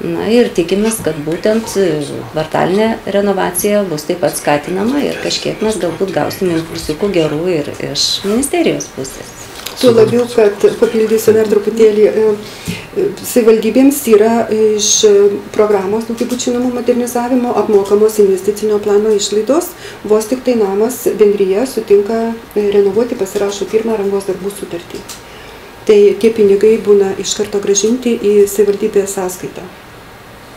Na ir tikimės, kad būtent kvartalinė renovacija bus taip pat skatinama ir kažkiek mes galbūt gausime impulsiukų gerų ir iš ministerijos pusės. Tuo labiau, kad papildysiu dar truputėlį, savivaldybėms yra iš programos daugiabučių namų modernizavimo apmokamos investicinio plano išlaidos, vos tik tai namas bendrija sutinka renovuoti, pasirašo pirmą rangos darbų sutartį. Tai tie pinigai būna iš karto grąžinti į savivaldybės sąskaitą.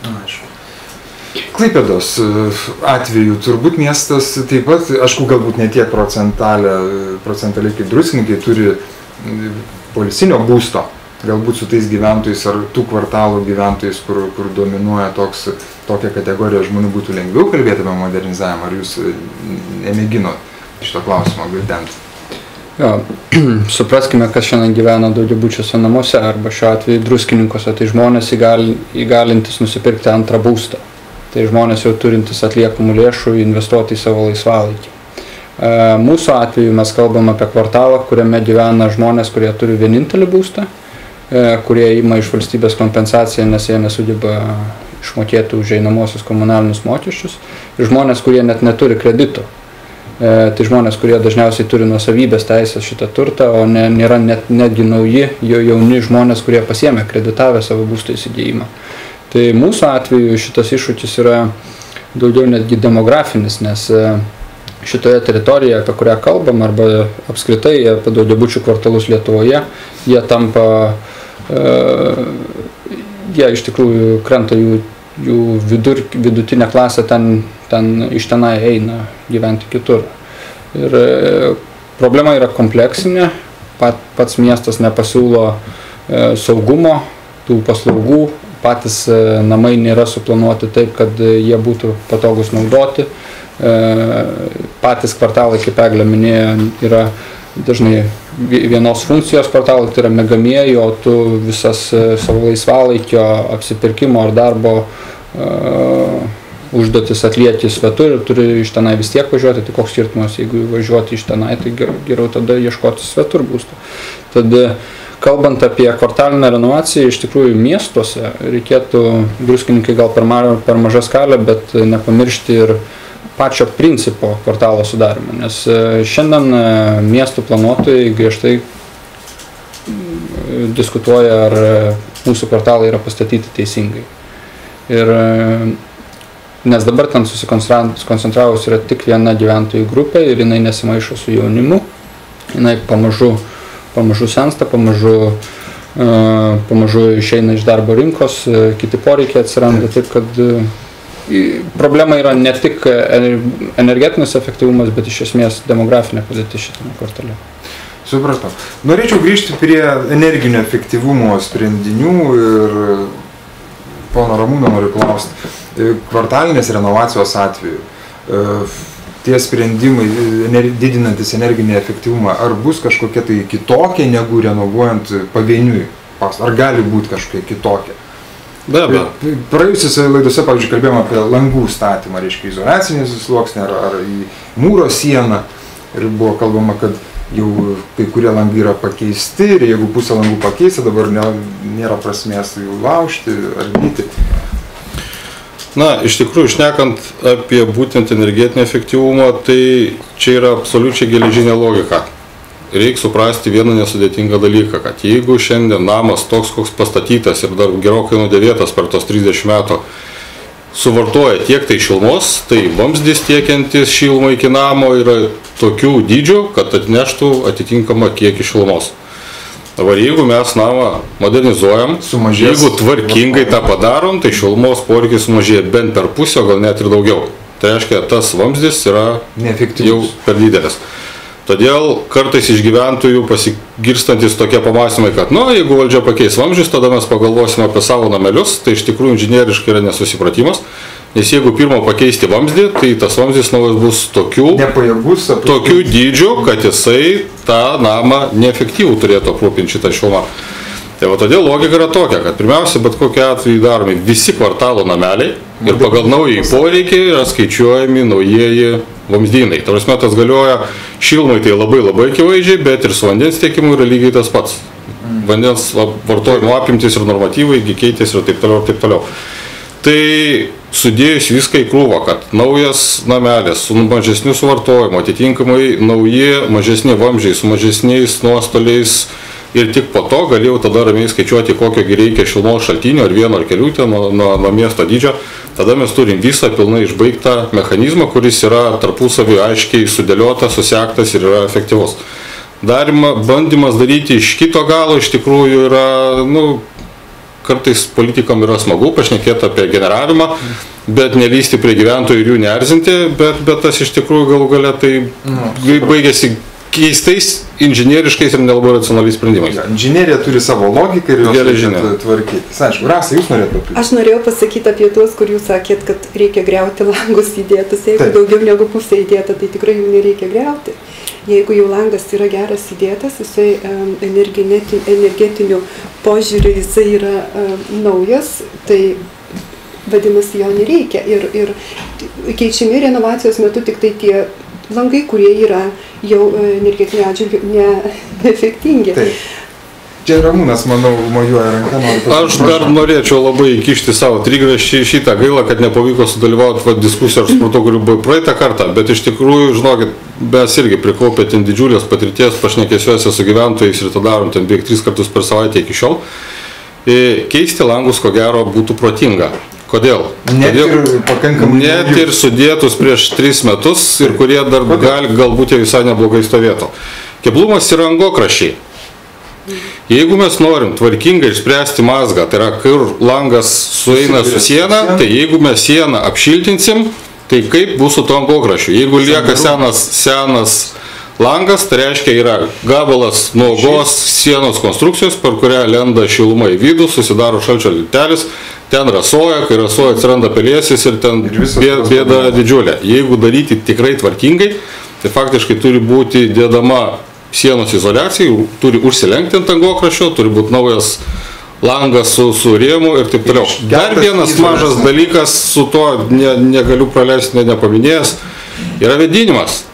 Aišku. Klaipėdos atveju turbūt miestas taip pat, aišku, galbūt ne tiek procentaliai kaip druskininkai turi poilsinio būsto, galbūt su tais gyventojais ar tų kvartalų gyventojais, kur dominuoja tokia kategorija žmonių, būtų lengviau kalbėti apie modernizavimą, ar jūs nemėginot šito klausimo gvildenti? Jo, supraskime, kas šiandien gyvena daugiabučiuose namuose arba šiuo atveju druskininkuose, tai žmonės įgalintis nusipirkti antrą būstą. Tai žmonės jau turintis atliekamų lėšų investuoti į savo laisvalaikį. Mūsų atveju mes kalbam apie kvartalą, kuriame gyvena žmonės, kurie turi vienintelį būstą, kurie ima iš valstybės kompensaciją, nes jie nesugeba išmokėti už einamosius komunalinius mokesčius, ir žmonės, kurie net neturi kredito. Tai žmonės, kurie dažniausiai turi nuosavybės teisę šitą turtą, o nėra netgi nauji, jauni žmonės, kurie pasiėmė kreditavę savo būsto įsigijimą. Tai mūsų atveju šitas iššūkis yra daugiau netgi demografinis, nes šitoje teritorijoje, apie kurią kalbam, arba apskritai apie daugiabučių kvartalus Lietuvoje, jie tampa, jie iš tikrųjų krenta jų vidutinė klasė iš tenai eina gyventi kitur. Ir problema yra kompleksinė, pats miestas nepasiūlo saugumo, tų paslaugų, patys namai nėra suplanuoti taip, kad jie būtų patogus naudoti. Patys kvartalai, kaip Eglė minėjo, yra dažnai vienos funkcijos kvartalai, tai yra miegamieji, o tu visas savo laisvalaikio apsipirkimo ar darbo užduotis atlieki svetur ir turi iš tenai vis tiek važiuoti, tai koks skirtumas, jeigu važiuoti iš tenai, tai geriau tada ieškoti svetur būsto. Tad kalbant apie kvartalinę renovaciją, iš tikrųjų miestuose reikėtų, druskininkai gal per mažą skalę, bet nepamiršti ir pačio principo kvartalo sudarimo, nes šiandien miestų planuotojai griežtai diskutuoja, ar mūsų kvartalai yra pastatyti teisingai. Ir nes dabar ten susikoncentravus yra tik viena gyventojų grupė ir jinai nesimaišo su jaunimu, jinai pamažu sensta, pamažu išeina iš darbo rinkos, kiti poreikiai atsiranda, taip kad problema yra ne tik energetinis efektyvumas, bet iš esmės demografinė padėtis šitame kvartale. Supratau. Norėčiau grįžti prie energinio efektyvumo sprendinių ir pono Ramūno noriu klausti. Kvartalinės renovacijos atveju tie sprendimai didinantis energinį efektyvumą, ar bus kažkokia tai kitokia negu renovuojant pavieniui? Ar gali būti kažkokia kitokia? Be abejo. Praėjusiose laidose, pavyzdžiui, kalbėjome apie langų statymą, reiškia izoliacinį sluoksnį ar į mūro sieną. Ir buvo kalbama, kad jau kai kurie langai yra pakeisti ir jeigu pusę langų pakeisti, dabar nėra prasmės jų laužti, ardyti. Na, iš tikrųjų, šnekant apie būtent energetinį efektyvumą, tai čia yra absoliučiai geležinė logika. Reikia suprasti vieną nesudėtingą dalyką, kad jeigu šiandien namas toks, koks pastatytas ir dar gerokai nudėvėtas per tos 30 metų, suvartoja tiek tai šilumos, tai vamzdis tiekiantis šilumą iki namo yra tokių dydžių, kad atneštų atitinkamą kiekį šilumos. Dabar jeigu mes namą modernizuojam, jeigu tvarkingai tą padarom, tai šilumos poreikis sumažėja bent per pusę, o gal net ir daugiau. Tai reiškia, tas vamzdis yra jau per didelis. Todėl kartais iš gyventojų pasigirstantis tokie pamąstymai, kad jeigu valdžia pakeis vamzdžius, tada mes pagalvosime apie savo namelius, tai iš tikrųjų inžinieriškai yra nesusipratimas. Nes jeigu pirmo pakeisti vamzdį, tai tas vamzdis naujas bus tokių dydžių, kad jisai tą namą neefektyvų turėtų aprūpinti šitą šilumą. Tai todėl logika yra tokia, kad pirmiausia, bet kokiu atveju daromi visi kvartalo nameliai ir pagal naująjį poreikį yra skaičiuojami naujieji vamzdynai. Ta prasme, tas galioja šilumai tai labai akivaizdžiai, bet ir su vandens tiekimu yra lygiai tas pats. Vandens vartojimo apimtis ir normatyvai keitėsi ir taip toliau. Tai sudėjus viską į krūvą, kad naujas namelis su mažesniu suvartojimu, atitinkamai nauji mažesni vamzdžiai su mažesniais nuostoliais ir tik po to galėjau tada ramiai skaičiuoti, kokio reikia šilumos šaltinio, ar vieno, ar kelių nuo miesto dydžio. Tada mes turim visą pilnai išbaigtą mechanizmą, kuris yra tarpusavį aiškiai sudėliotas, susektas ir yra efektyvus. Bandymas daryti iš kito galo iš tikrųjų yra, kartais politikam yra smagu pašnekėti apie generavimą, bet nelysti prie gyventojų ir jų neerzinti, bet tas iš tikrųjų galų gale tai baigėsi keistais inžinieriškais ir nelabai racionaliais sprendimais. Inžinierija turi savo logiką ir jos reikia tvarkyti. Aišku, Rasa, jūs norėtumėte papildyti? Aš norėjau pasakyti apie tuos, kur jūs sakėt, kad reikia griauti langus įdėtus. Jeigu daugiau negu pusė įdėta, tai tikrai jų nereikia griauti. Jeigu jau langas yra geras įdėtas, jisai energetiniu požiūriu jisai yra naujas, tai vadinasi jo nereikia. Ir keičiami renovacijos metu tik tai tie langai, kurie yra jau energetiniu atžvilgiu neefektingi. Čia Ramūnas, manau, mojuoja ranką. Aš dar norėčiau labai įkišti savo trigraštį šitą gailą, kad nepavyko sudalyvauti diskusiją, aš supratau, kuri buvo praeitą kartą, bet iš tikrųjų, žinokit, mes irgi prikaupė ten didžiulės patirties pašnekėsiuose su gyventojais ir tą darom ten beveik 3 kartus per savaitę iki šiol. Keisti langus, ko gero, būtų protinga. Kodėl? Net ir sudėtus prieš 3 metus ir kurie dar galbūt visai neblogai stovėtų. Keblumas yra angokraščiai. Jeigu mes norim tvarkingai išspręsti mazgą, tai yra, kur langas sueina su siena, tai jeigu mes sieną apšiltinsim, tai kaip bus su to angokraščiu? Jeigu lieka senas langas, tai reiškia yra gabalas nuogos sienos konstrukcijos, per kurią lenda šiluma į vidų, susidaro šalčio lintelis, ten rasoja, kai rasoja atsiranda pelėsis ir ten bėda didžiulė. Jeigu daryti tikrai tvarkingai, tai faktiškai turi būti dėdama sienos izoliacija, turi užsilenkti ant angokraščio, turi būti naujas langas su rėmu ir taip toliau. Dar vienas mažas dalykas, su to negaliu praleisti, nepaminėjęs, yra vėdinimas.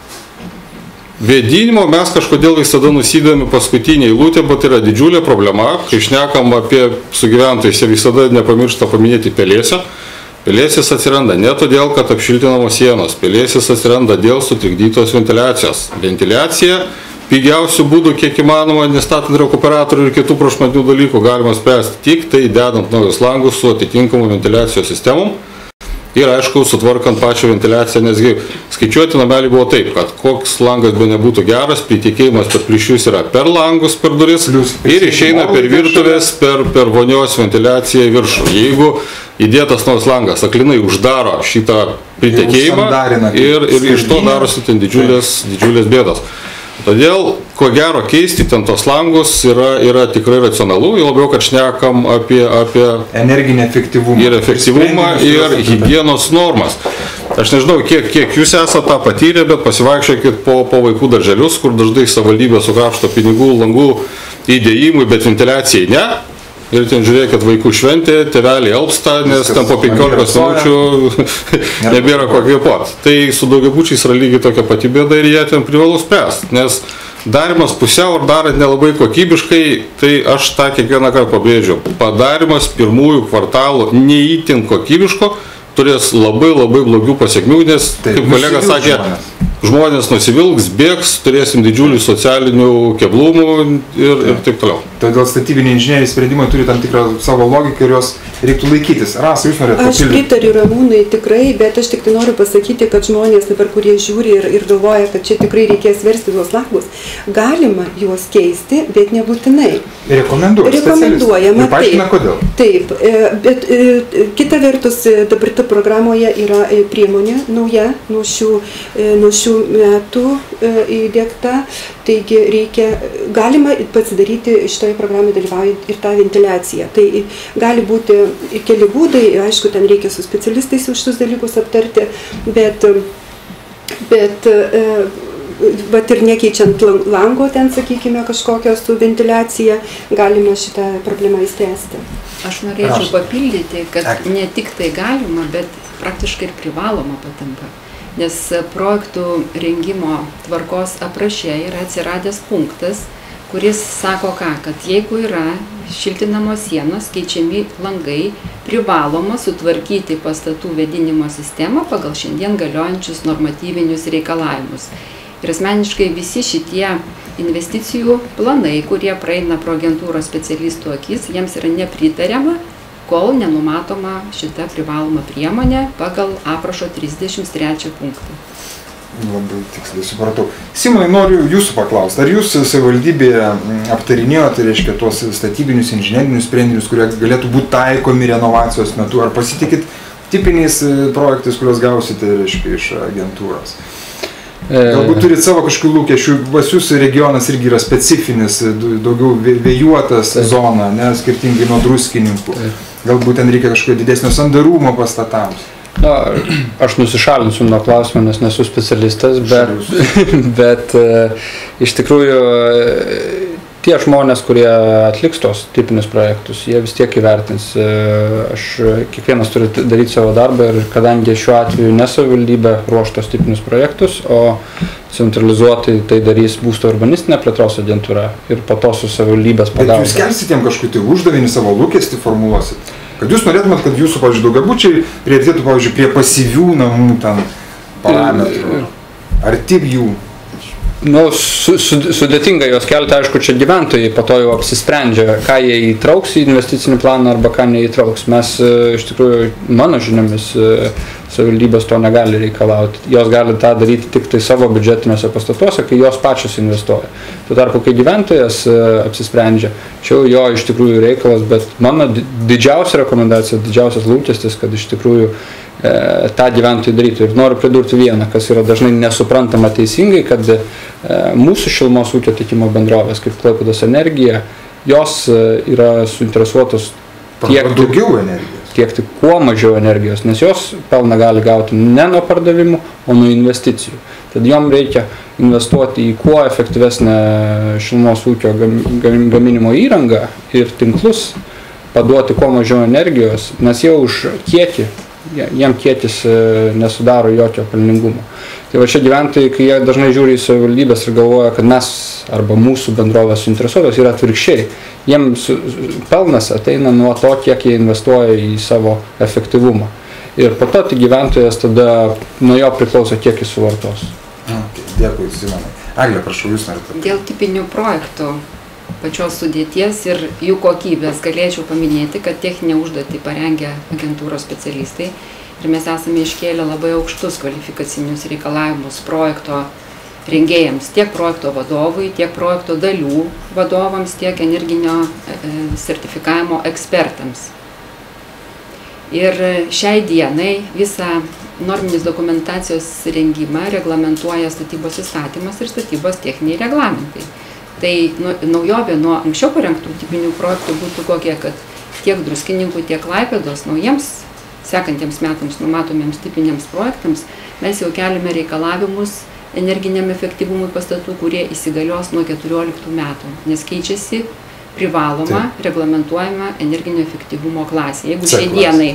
Vėdinimo mes kažkodėl visada nusidėme paskutinį eilutę, bet yra didžiulė problema, kai šnekam apie su gyventojais, jie visada nepamiršta paminėti pelėsio. Pelėsis atsiranda ne todėl, kad apšiltinamos sienos, pelėsis atsiranda dėl sutrikdytos ventiliacijos. Ventiliacija pigiausių būdų, kiek įmanoma, nestatant rekuperatorių ir kitų prašmatnių dalykų, galima spręsti tik tai dedant naujus langus su atitinkamu ventiliacijos sistemom. Ir aišku, sutvarkant pačią ventiliaciją, nesgi skaičiuoti namelį buvo taip, kad koks langas be nebūtų geras, pritikėjimas per plyšius yra per langus, per duris ir išeina per virtuvės, per vonios ventiliaciją į viršų. Jeigu įdėtas naujas langas aklinai uždaro šitą pritikėjimą ir iš to darosi ten didžiulės bėdos. Todėl, ko gero, keisti ten tos langus yra tikrai racionalu, jau labiau, kad šnekam apie energinį efektyvumą ir higienos normas. Aš nežinau, kiek jūs esate tą patyrę, bet pasivaikščiokit po vaikų darželius, kur dažnai savivaldybė sukrapšto pinigų langų įdėjimui, bet ventiliacijai ne. Ir ten žiūrėkit, vaikų šventė, tėveliai alpsta, nes ten po 15 minučių nebėra ko kvėpuoti. Tai su daugiabučiais yra lygiai tokia pati bėda ir jie ten privalu spręsti. Nes darimas pusiau ar darant nelabai kokybiškai, tai aš tą kiekvieną kartą pabrėžiu. Padarimas pirmųjų kvartalų neįtin kokybiško turės labai blogių pasiekmių, nes, kaip kolega sakė, žmonės nusivilks, bėgs, turėsim didžiulių socialinių keblumų ir taip toliau. Todėl statybiniai inžinieriai sprendimai turi tam tikrą savo logiką ir jos reiktų laikytis. Rasa, jūs norėtumėte papildyti? Aš pritariu Ramūnui tikrai, bet aš tik tai noriu pasakyti, kad žmonės dabar, kurie žiūri ir galvoja, kad čia tikrai reikės versti tuos langus, galima juos keisti, bet nebūtinai. Rekomenduojama. Ir paaiškina, kodėl. Taip, bet kita vertus, dabar ta programoje yra priemonė nauja nuo šių metų įdiegta, taigi galima pasidaryti šitoje programoje dalyvaujant ir tą ventiliaciją. Tai gali būti keli būdai, aišku, ten reikia su specialistais už šitus dalykus aptarti, bet ir nekeičiant lango ten, sakykime, kažkokią su ventiliacija, galima šitą problemą įspręsti. Aš norėčiau papildyti, kad ne tik tai galima, bet praktiškai ir privaloma patampa. Nes projektų rengimo tvarkos apraše yra atsiradęs punktas, kuris sako kad jeigu yra šiltinamos sienos, keičiami langai, privaloma sutvarkyti pastatų vėdinimo sistemą pagal šiandien galiojančius normatyvinius reikalavimus. Ir asmeniškai visi šitie investicijų planai, kurie praeina pro agentūros specialistų akis, jiems yra nepritariama, kol nenumatoma šita privaloma priemonė pagal aprašo 33 punktą. Labai tiksliai supratau. Simonai, noriu jūsų paklausti, ar jūs savivaldybėje aptarinėjote, reiškia, tuos statybinius inžinerinius sprendinius, kurie galėtų būti taikomi renovacijos metu, ar pasitikit tipiniais projektais, kuriuos gausite, reiškia, iš agentūros? Galbūt turit savo kažkokių lūkesčių, pas jūsų regionas irgi yra specifinis, daugiau vėjuotas zona, ne, skirtingai nuo druskininkų. Galbūt ten reikia kažkokio didesnio sandarumo pastatams. Na, aš nusišalinsiu nuo klausimo, nes nesu specialistas, bet iš tikrųjų tie žmonės, kurie atliks tos tipinius projektus, jie vis tiek įvertins. Kiekvienas turi daryti savo darbą ir kadangi šiuo atveju ne savivaldybė ruoš tos tipinius projektus, o centralizuotai tai darys būsto urbanistinė plėtros agentūra ir po to su savivaldybės pagalba. Bet jūs kelsit jiem kažkokį uždavinį, savo lūkestį formuluosit? Kad jūs norėtumėt, kad jūsų, pavyzdžiui, daugiabučiai priartėtų, pavyzdžiui, prie pasyvių namų ten parametrų, arti jų? Nu, sudėtinga juos kelti, aišku, čia gyventojai po to jau apsisprendžia, ką jie įtrauks į investicinį planą arba ką neįtrauks. Mes, iš tikrųjų, mano žiniomis, savivaldybės to negali reikalauti. Jos gali tą daryti tik tai savo biudžetiniuose pastatuose, kai jos pačios investuoja. Tuo tarpu, kai gyventojas apsisprendžia, čia jo iš tikrųjų reikalas, bet mano didžiausia rekomendacija, didžiausias lūkestis, kad iš tikrųjų tą gyventojai darytų. Ir noriu pridurti vieną, kas yra dažnai nesuprantama teisingai, kad mūsų šilumos ūkio tiekimo bendrovės, kaip Klaipėdos Energija, jos yra suinteresuotos tiekti kuo mažiau energijos, nes jos pelną gali gauti ne nuo pardavimų, o nuo investicijų. Tad jom reikia investuoti į kuo efektyvesnę šilumos ūkio gaminimo įrangą ir tinklus, paduoti kuo mažiau energijos, nes jau už kiekį jiem kiekis nesudaro jokio pelningumo. Tai va čia gyventojai, kai jie dažnai žiūri į savivaldybės ir galvoja, kad mes arba mūsų bendrovės suinteresuotos yra atvirkščiai. Jiems pelnas ateina nuo to, kiek jie investuoja į savo efektyvumą. Ir po to gyventojas tada nuo jo priklauso, kiek jis suvartos. Dėkui, Simonai. Eglė, prašau, jūs norite. Dėl tipinių projektų pačios sudėties ir jų kokybės galėčiau paminėti, kad techninę užduotį parengė agentūros specialistai ir mes esame iškėlę labai aukštus kvalifikacinius reikalavimus projekto rengėjams, tiek projekto vadovui, tiek projekto dalių vadovams, tiek energinio sertifikavimo ekspertams. Ir šiai dienai visą norminės dokumentacijos rengimą reglamentuoja statybos įstatymas ir statybos techniniai reglamentai. Tai naujovė nuo anksčiau parengtų tipinių projektų būtų kokie, kad tiek Druskininkų, tiek Klaipėdos naujiems sekantiems metams numatomiems tipiniams projektams mes jau keliame reikalavimus energiniam efektyvumui pastatų, kurie įsigalios nuo 14 metų, nes keičiasi privaloma reglamentuojama energinio efektyvumo klasė. Jeigu šiai dienai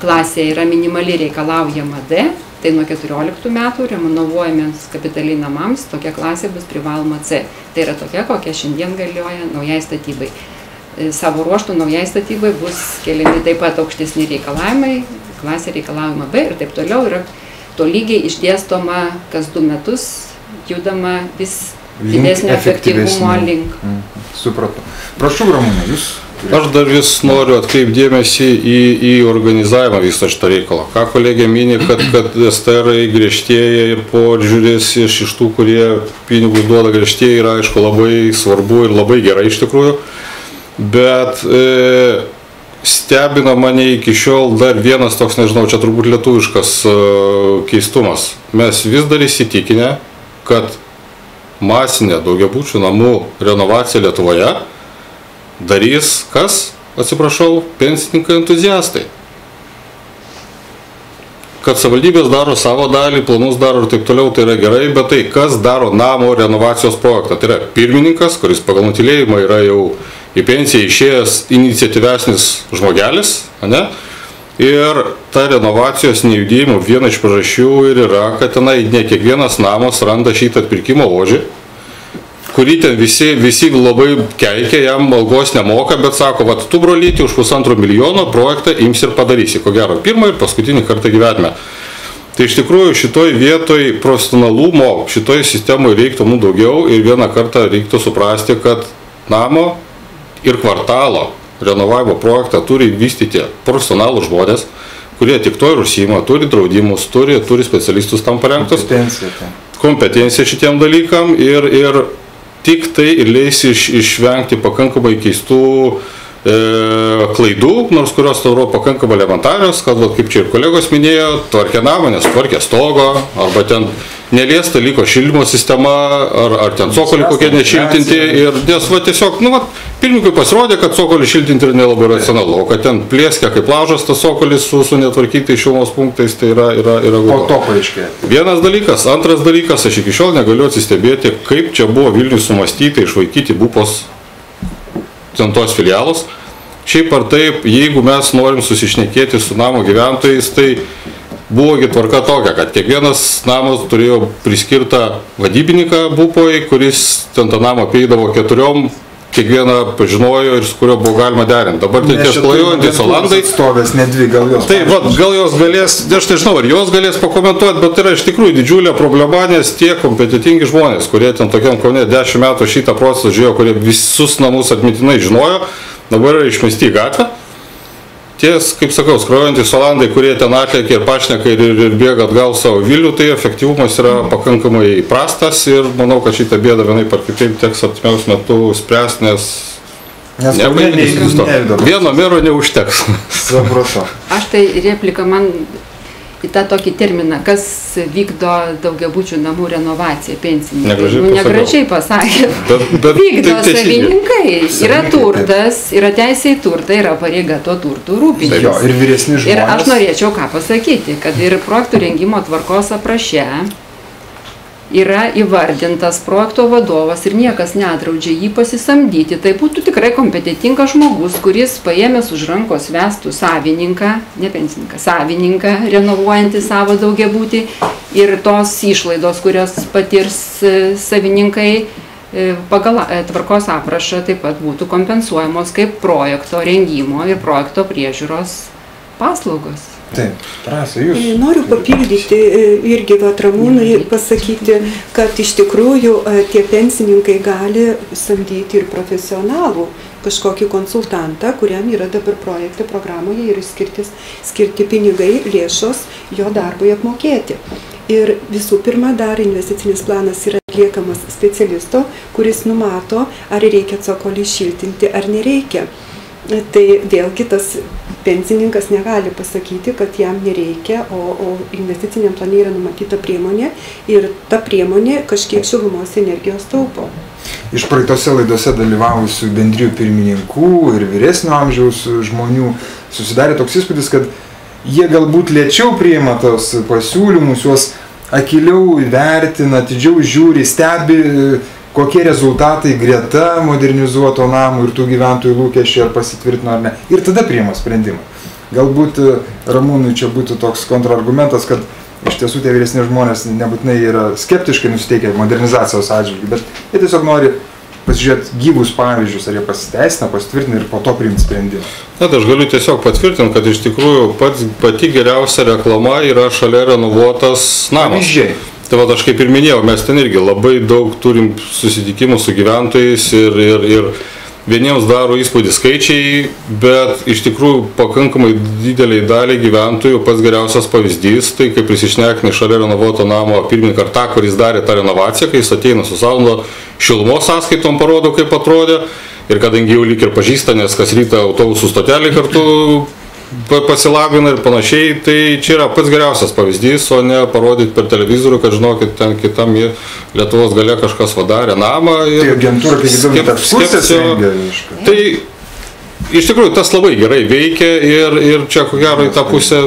klasė yra minimali reikalaujama D, tai nuo 14 metų renovuojamiems kapitaliai namams tokia klasė bus privaloma C. Tai yra tokia, kokia šiandien galioja naujai statybai. Savo ruoštų naujai statybai bus keliami taip pat aukštesni reikalavimai, klasė reikalaujama B ir taip toliau yra tolygiai išdėstoma kas 2 metus, judama vis didesnio efektyvumo link. Supratau. Prašau, Ramūnai, jūs. Aš dar vis noriu atkreipti dėmesį į organizavimą viso šito reikalo. Ką kolegė mini, kad STR-ai griežtėja ir požiūris iš tų, kurie pinigus duoda griežtėja, yra aišku labai svarbu ir labai gerai iš tikrųjų. Bet stebina mane iki šiol dar vienas toks, nežinau, čia turbūt lietuviškas keistumas. Mes vis dar įsitikinę, kad masinė daugiabučių namų renovacija Lietuvoje darys kas, atsiprašau, pensininkai entuziastai. Kad savivaldybės daro savo dalį, planus daro ir taip toliau, tai yra gerai, bet tai kas daro namo renovacijos projektą? Tai yra pirmininkas, kuris pagal nutylėjimą yra jau į pensiją išėjęs iniciatyvesnis žmogelis, ne? Ir ta renovacijos nejudėjimo viena iš priežasčių ir yra, kad tenai ne kiekvienas namas randa šitą atpirkimo ožį, kurį ten visi labai keikia, jam algos nemoka, bet sako, vat tu brolyti už 1,5 milijono projektą ims ir padarysi, ko gero, pirmą ir paskutinį kartą gyvenime. Tai iš tikrųjų šitoj vietoj profesionalumo, šitoj sistemoje reiktų mums daugiau ir vieną kartą reiktų suprasti, kad namo ir kvartalo renovavimo projektą turi vystyti profesionalų žmonės, kurie tik to ir užsiima, turi draudimus, turi specialistus tam parengtus, kompetenciją šitiem dalykam ir tik tai ir leis išvengti pakankamai keistų klaidų, nors kurios tavo pakankamai elementarios, kad, kaip čia ir kolegos minėjo, tvarkė namą, nes tvarkė stogo, arba ten neliesta liko šildymo sistema, ar ten cokolį kokie nešiltinti, ir nes tiesiog, pirmininkui pasirodė, kad cokolį šiltinti yra nelabai racionalu, o kad ten plėskia kaip laužas tas cokolis su netvarkytais šilumos punktais, tai yra po to paaiškėjo. Vienas dalykas, antras dalykas, aš iki šiol negaliu atsistebėti, kaip čia buvo Vilniui sumastyti išvaikyti BUPOS centros filialus. Šiaip ar taip, jeigu mes norim susišnekėti su namo gyventojais, tai buvogi tvarka tokia, kad kiekvienas namas turėjo priskirtą vadybininką BUPOje, kuris ten tą namą apeidavo 4, kiekvieną pažinojo ir su kurio buvo galima derinti. Dabar tie sklajojantys olandai. Gal jos galės, aš nežinau, ar jos galės pakomentuoti, bet tai yra iš tikrųjų didžiulė problema, nes tie kompetitingi žmonės, kurie ten tokiam Kaune 10 metų šitą procesą žiūrėjo, kurie visus namus atmintinai žinojo, dabar yra išmesti į gatvę. Ties, kaip sakau, skrajojantys olandai, kurie ten atlėkia ir pašneka ir bėga atgal savo Vilnių, tai efektyvumas yra pakankamai prastas ir manau, kad šitą bėdą vienai par kitaip teks artimiausiu metu spręsti, nes vieno mero neužteks. Aš tai replika man į tą tokį terminą, kas vykdo daugiabučių namų renovaciją pensininkai. Negražiai pasakė. Vykdo savininkai. Yra turtas, yra teisė į turtą, yra pareiga tuo turtu rūpintis. Ir vyresni žmonės. Ir aš norėčiau ką pasakyti, kad ir projektų rengimo tvarkos apraše yra įvardintas projekto vadovas ir niekas nedraudžia jį pasisamdyti. Tai būtų tikrai kompetitingas žmogus, kuris paėmęs už rankos vestų savininką, ne pensininką, savininką, renovuojantį savo daugiabutį ir tos išlaidos, kurias patirs savininkai pagal tvarkos aprašą taip pat būtų kompensuojamos kaip projekto rengimo ir projekto priežiūros paslaugos. Taip, Rasa, jūs. Noriu papildyti irgi Ramūnai pasakyti, kad iš tikrųjų tie pensininkai gali samdyti ir profesionalų kažkokį konsultantą, kuriam yra dabar projekte programoje ir skirti pinigai, lėšos jo darbui apmokėti. Ir visų pirma, dar investicinis planas yra atliekamas specialisto, kuris numato, ar reikia cokolį šiltinti, ar nereikia. Tai vėlgi tas pensininkas negali pasakyti, kad jam nereikia, o investiciniam plane yra numatyta priemonė ir ta priemonė kažkiek šilumos energijos taupo. Iš praeitose laidose dalyvavusių bendrijų pirmininkų ir vyresnio amžiaus žmonių susidarė toks įspūdis, kad jie galbūt lėčiau priima tos pasiūlymus, juos akiliau įvertina, atidžiau žiūri, stebi, kokie rezultatai greta modernizuoto namų ir tų gyventojų lūkesčiai ar pasitvirtino ar ne. Ir tada priima sprendimą. Galbūt Ramūnui čia būtų toks kontrargumentas, kad iš tiesų tie vyresni žmonės nebūtinai yra skeptiškai nusiteikę modernizacijos atžvilgiu, bet jie tiesiog nori pasižiūrėti gyvus pavyzdžius, ar jie pasiteisina, pasitvirtina ir po to priimti sprendimą. Na, tai aš galiu tiesiog patvirtinti, kad iš tikrųjų pati geriausia reklama yra šalia renovuotas namas. Pavyzdžiai. Tai va, aš kaip ir minėjau, mes ten irgi labai daug turim susitikimų su gyventojais ir vieniems daro įspūdį skaičiai, bet iš tikrųjų pakankamai dideliai daliai gyventojų pats geriausias pavyzdys, tai kaip prisišnekini šalia renovuoto namo pirmininką ar tą, kuris darė tą renovaciją, kai jis ateina su savo šilumos sąskaitom, parodo, kaip atrodė, ir kadangi jau lyg ir pažįsta, nes kas rytą autobusų stotelį kartu pasilabina ir panašiai, tai čia yra pats geriausias pavyzdys, o ne parodyti per televizorių, kad žinokit, ten kitam Lietuvos gale kažkas vadarė namą. Tai agentūra, kai įdomi, tas pusės rengia. Tai iš tikrųjų tas labai gerai veikia ir čia ko gero į tą pusę.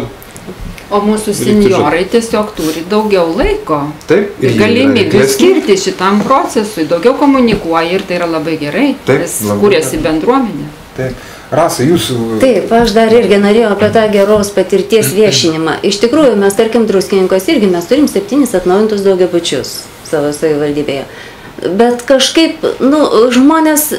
O mūsų senjorai tiesiog turi daugiau laiko. Taip, ir galimybę skirti šitam procesui, daugiau komunikuoja ir tai yra labai gerai, nes kūrėsi bendruomenė. Taip. Rasa, jūsų... Taip, aš dar irgi norėjau apie tą geros patirties viešinimą. Iš tikrųjų, mes, tarkim, Druskininkuose irgi mes turim 7 atnaujintus daugiabučius savo savivaldybėje. Bet kažkaip, žmonės,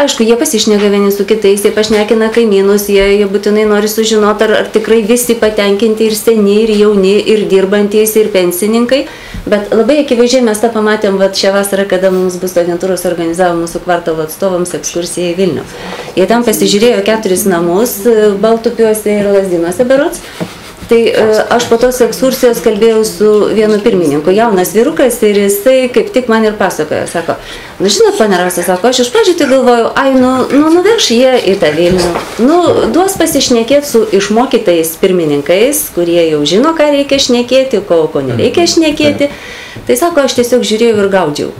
aišku, jie pasišneka vieni su kitais, jie pašnekina kaimynus, jie būtinai nori sužinoti, ar tikrai visi patenkinti ir seni, ir jauni, ir dirbantys, ir pensininkai. Bet labai akivaizdžiai mes tą pamatėm šią vasarą, kada mums bus agentūros organizavo mūsų kvartalo atstovams ekskursiją į Vilnių. Jie tam pasižiūrėjo 4 namus, Baltupiuose ir Lazdynuose berods. Tai aš po tos ekskursijos kalbėjau su vienu pirmininku, jaunas vyrukas, ir jisai kaip tik man ir pasakojo, sako, žinot, pane Rasa, sako, aš iš pradžių tai galvoju, nuveš jie į tą Vilnių, duos pasišnekėti su išmokytais pirmininkais, kurie jau žino, ką reikia šnekėti, ko nereikia šnekėti. Tai sako, aš tiesiog žiūrėjau ir gaudžiau,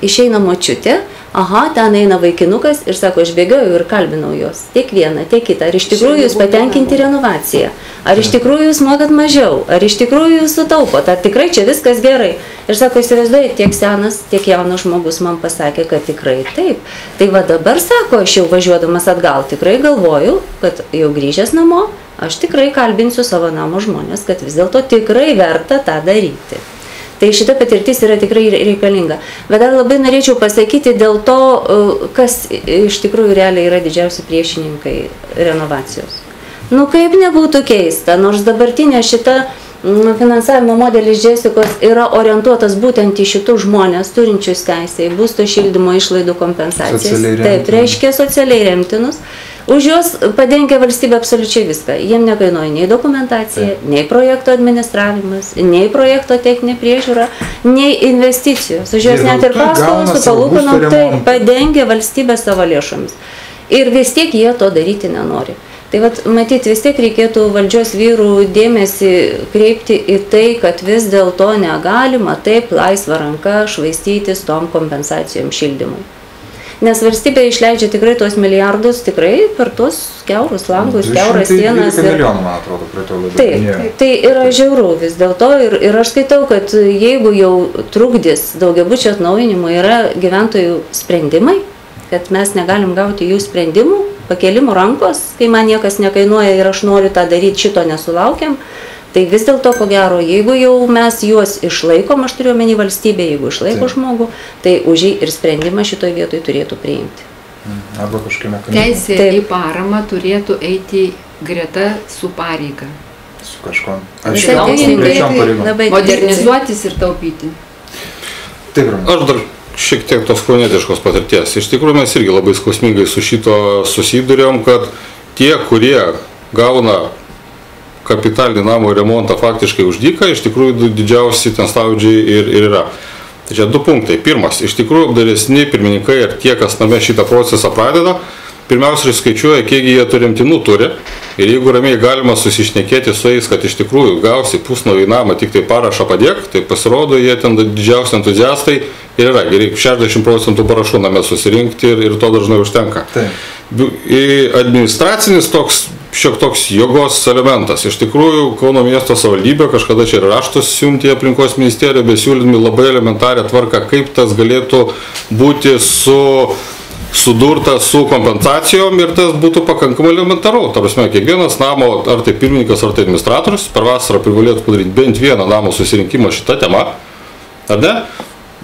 išeina močiutė, ten eina vaikinukas ir sako, aš bėgiojau ir kalbinau juos, tiek vieną, tiek kitą, ar iš tikrųjų jūs patenkinti renovaciją, ar iš tikrųjų jūs mokat mažiau, ar iš tikrųjų jūs sutaupot, ar tikrai čia viskas gerai. Ir sako, įsivaizduoju, tiek senas, tiek jaunas žmogus man pasakė, kad tikrai taip. Tai va dabar, sako, aš jau važiuodamas atgal tikrai galvoju, kad jau grįžęs namo, aš tikrai kalbinsiu savo namo žmonės, kad vis dėlto tikrai verta tą daryti. Tai šita patirtis yra tikrai reikalinga. Bet dar labai norėčiau pasakyti dėl to, kas iš tikrųjų realiai yra didžiausi priešininkai renovacijos. Kaip nebūtų keista, nors dabartinė šita finansavimo modelis Džesikos yra orientuotas būtent į šitų žmonės, turinčius teisę į būsto šildymo išlaidų kompensacijas. Taip, reiškia socialiai remtinus. Už juos padengia valstybė absoliučiai viską. Jiem nekainuoja nei dokumentacija, nei projekto administravimas, nei projekto techninė priežiūra, nei investicijos. Už juos net ir paskolos su palūkanom, tai padengia valstybė savo lėšomis. Ir vis tiek jie to daryti nenori. Tai matyt, vis tiek reikėtų valdžios vyrų dėmesį kreipti į tai, kad vis dėlto negalima taip laisva ranka švaistytis tom kompensacijom šildymui. Nes valstybė išleidžia tikrai tuos milijardus, tikrai per tuos kiaurus langus, kiauras sienas. 212 milijonų, man atrodo, prie to labai. Taip, tai yra žiauru vis dėlto ir aš skaitau, kad jeigu jau trukdys daugiabučio atnaujinimo yra gyventojų sprendimai, kad mes negalim gauti jų sprendimų, pakėlimų rankos, kai man niekas nekainuoja ir aš noriu tą daryti, šito nesulaukiam, tai vis dėlto, ko gero, jeigu jau mes juos išlaikom, aš turiu omeny valstybę, jeigu išlaiko žmogų, tai už jį ir sprendimą šitoj vietoj turėtų priimti. Arba kažkokiame Teisė į paramą turėtų eiti greta su pareiga. Su kažkom. Modernizuotis ir taupyti. Taip, Ramūnas. Aš dar šiek tiek tos kaunietiškos patirties. Iš tikrųjų mes irgi labai skausmingai su šito susidurėm, kad tie, kurie gauna kapitalinį namo remontą faktiškai už dyką, iš tikrųjų didžiausi ten stabdžiai ir yra. Tai čia 2 punktai. Pirmas, iš tikrųjų apdaresni pirmininkai ir tie, kas name šitą procesą pradeda, pirmiausia skaičiuoja, kiek jie turimtinų turi. Ir jeigu ramiai galima susišnekėti su jais, kad iš tikrųjų gausi pusnavį namą, tik tai parašą padėk, tai pasirodo, jie ten didžiausi entuziastai ir yra. Gerai, 60% parašų name susirinkti ir to dažnai užtenka. Taip. Administracinis šiek toks jėgos elementas. Iš tikrųjų, Kauno miesto savivaldybė kažkada čia ir raštus siuntė aplinkos ministeriją, besiūlydami labai elementarią tvarką, kaip tas galėtų būti sudurta su kompensacijom ir tas būtų pakankamai elementaru. Ta prasme, kiekvienas namo, ar tai pirmininkas, ar tai administratorius, per vasarą privalėtų padaryti bent vieną namo susirinkimą šitą temą, ar ne?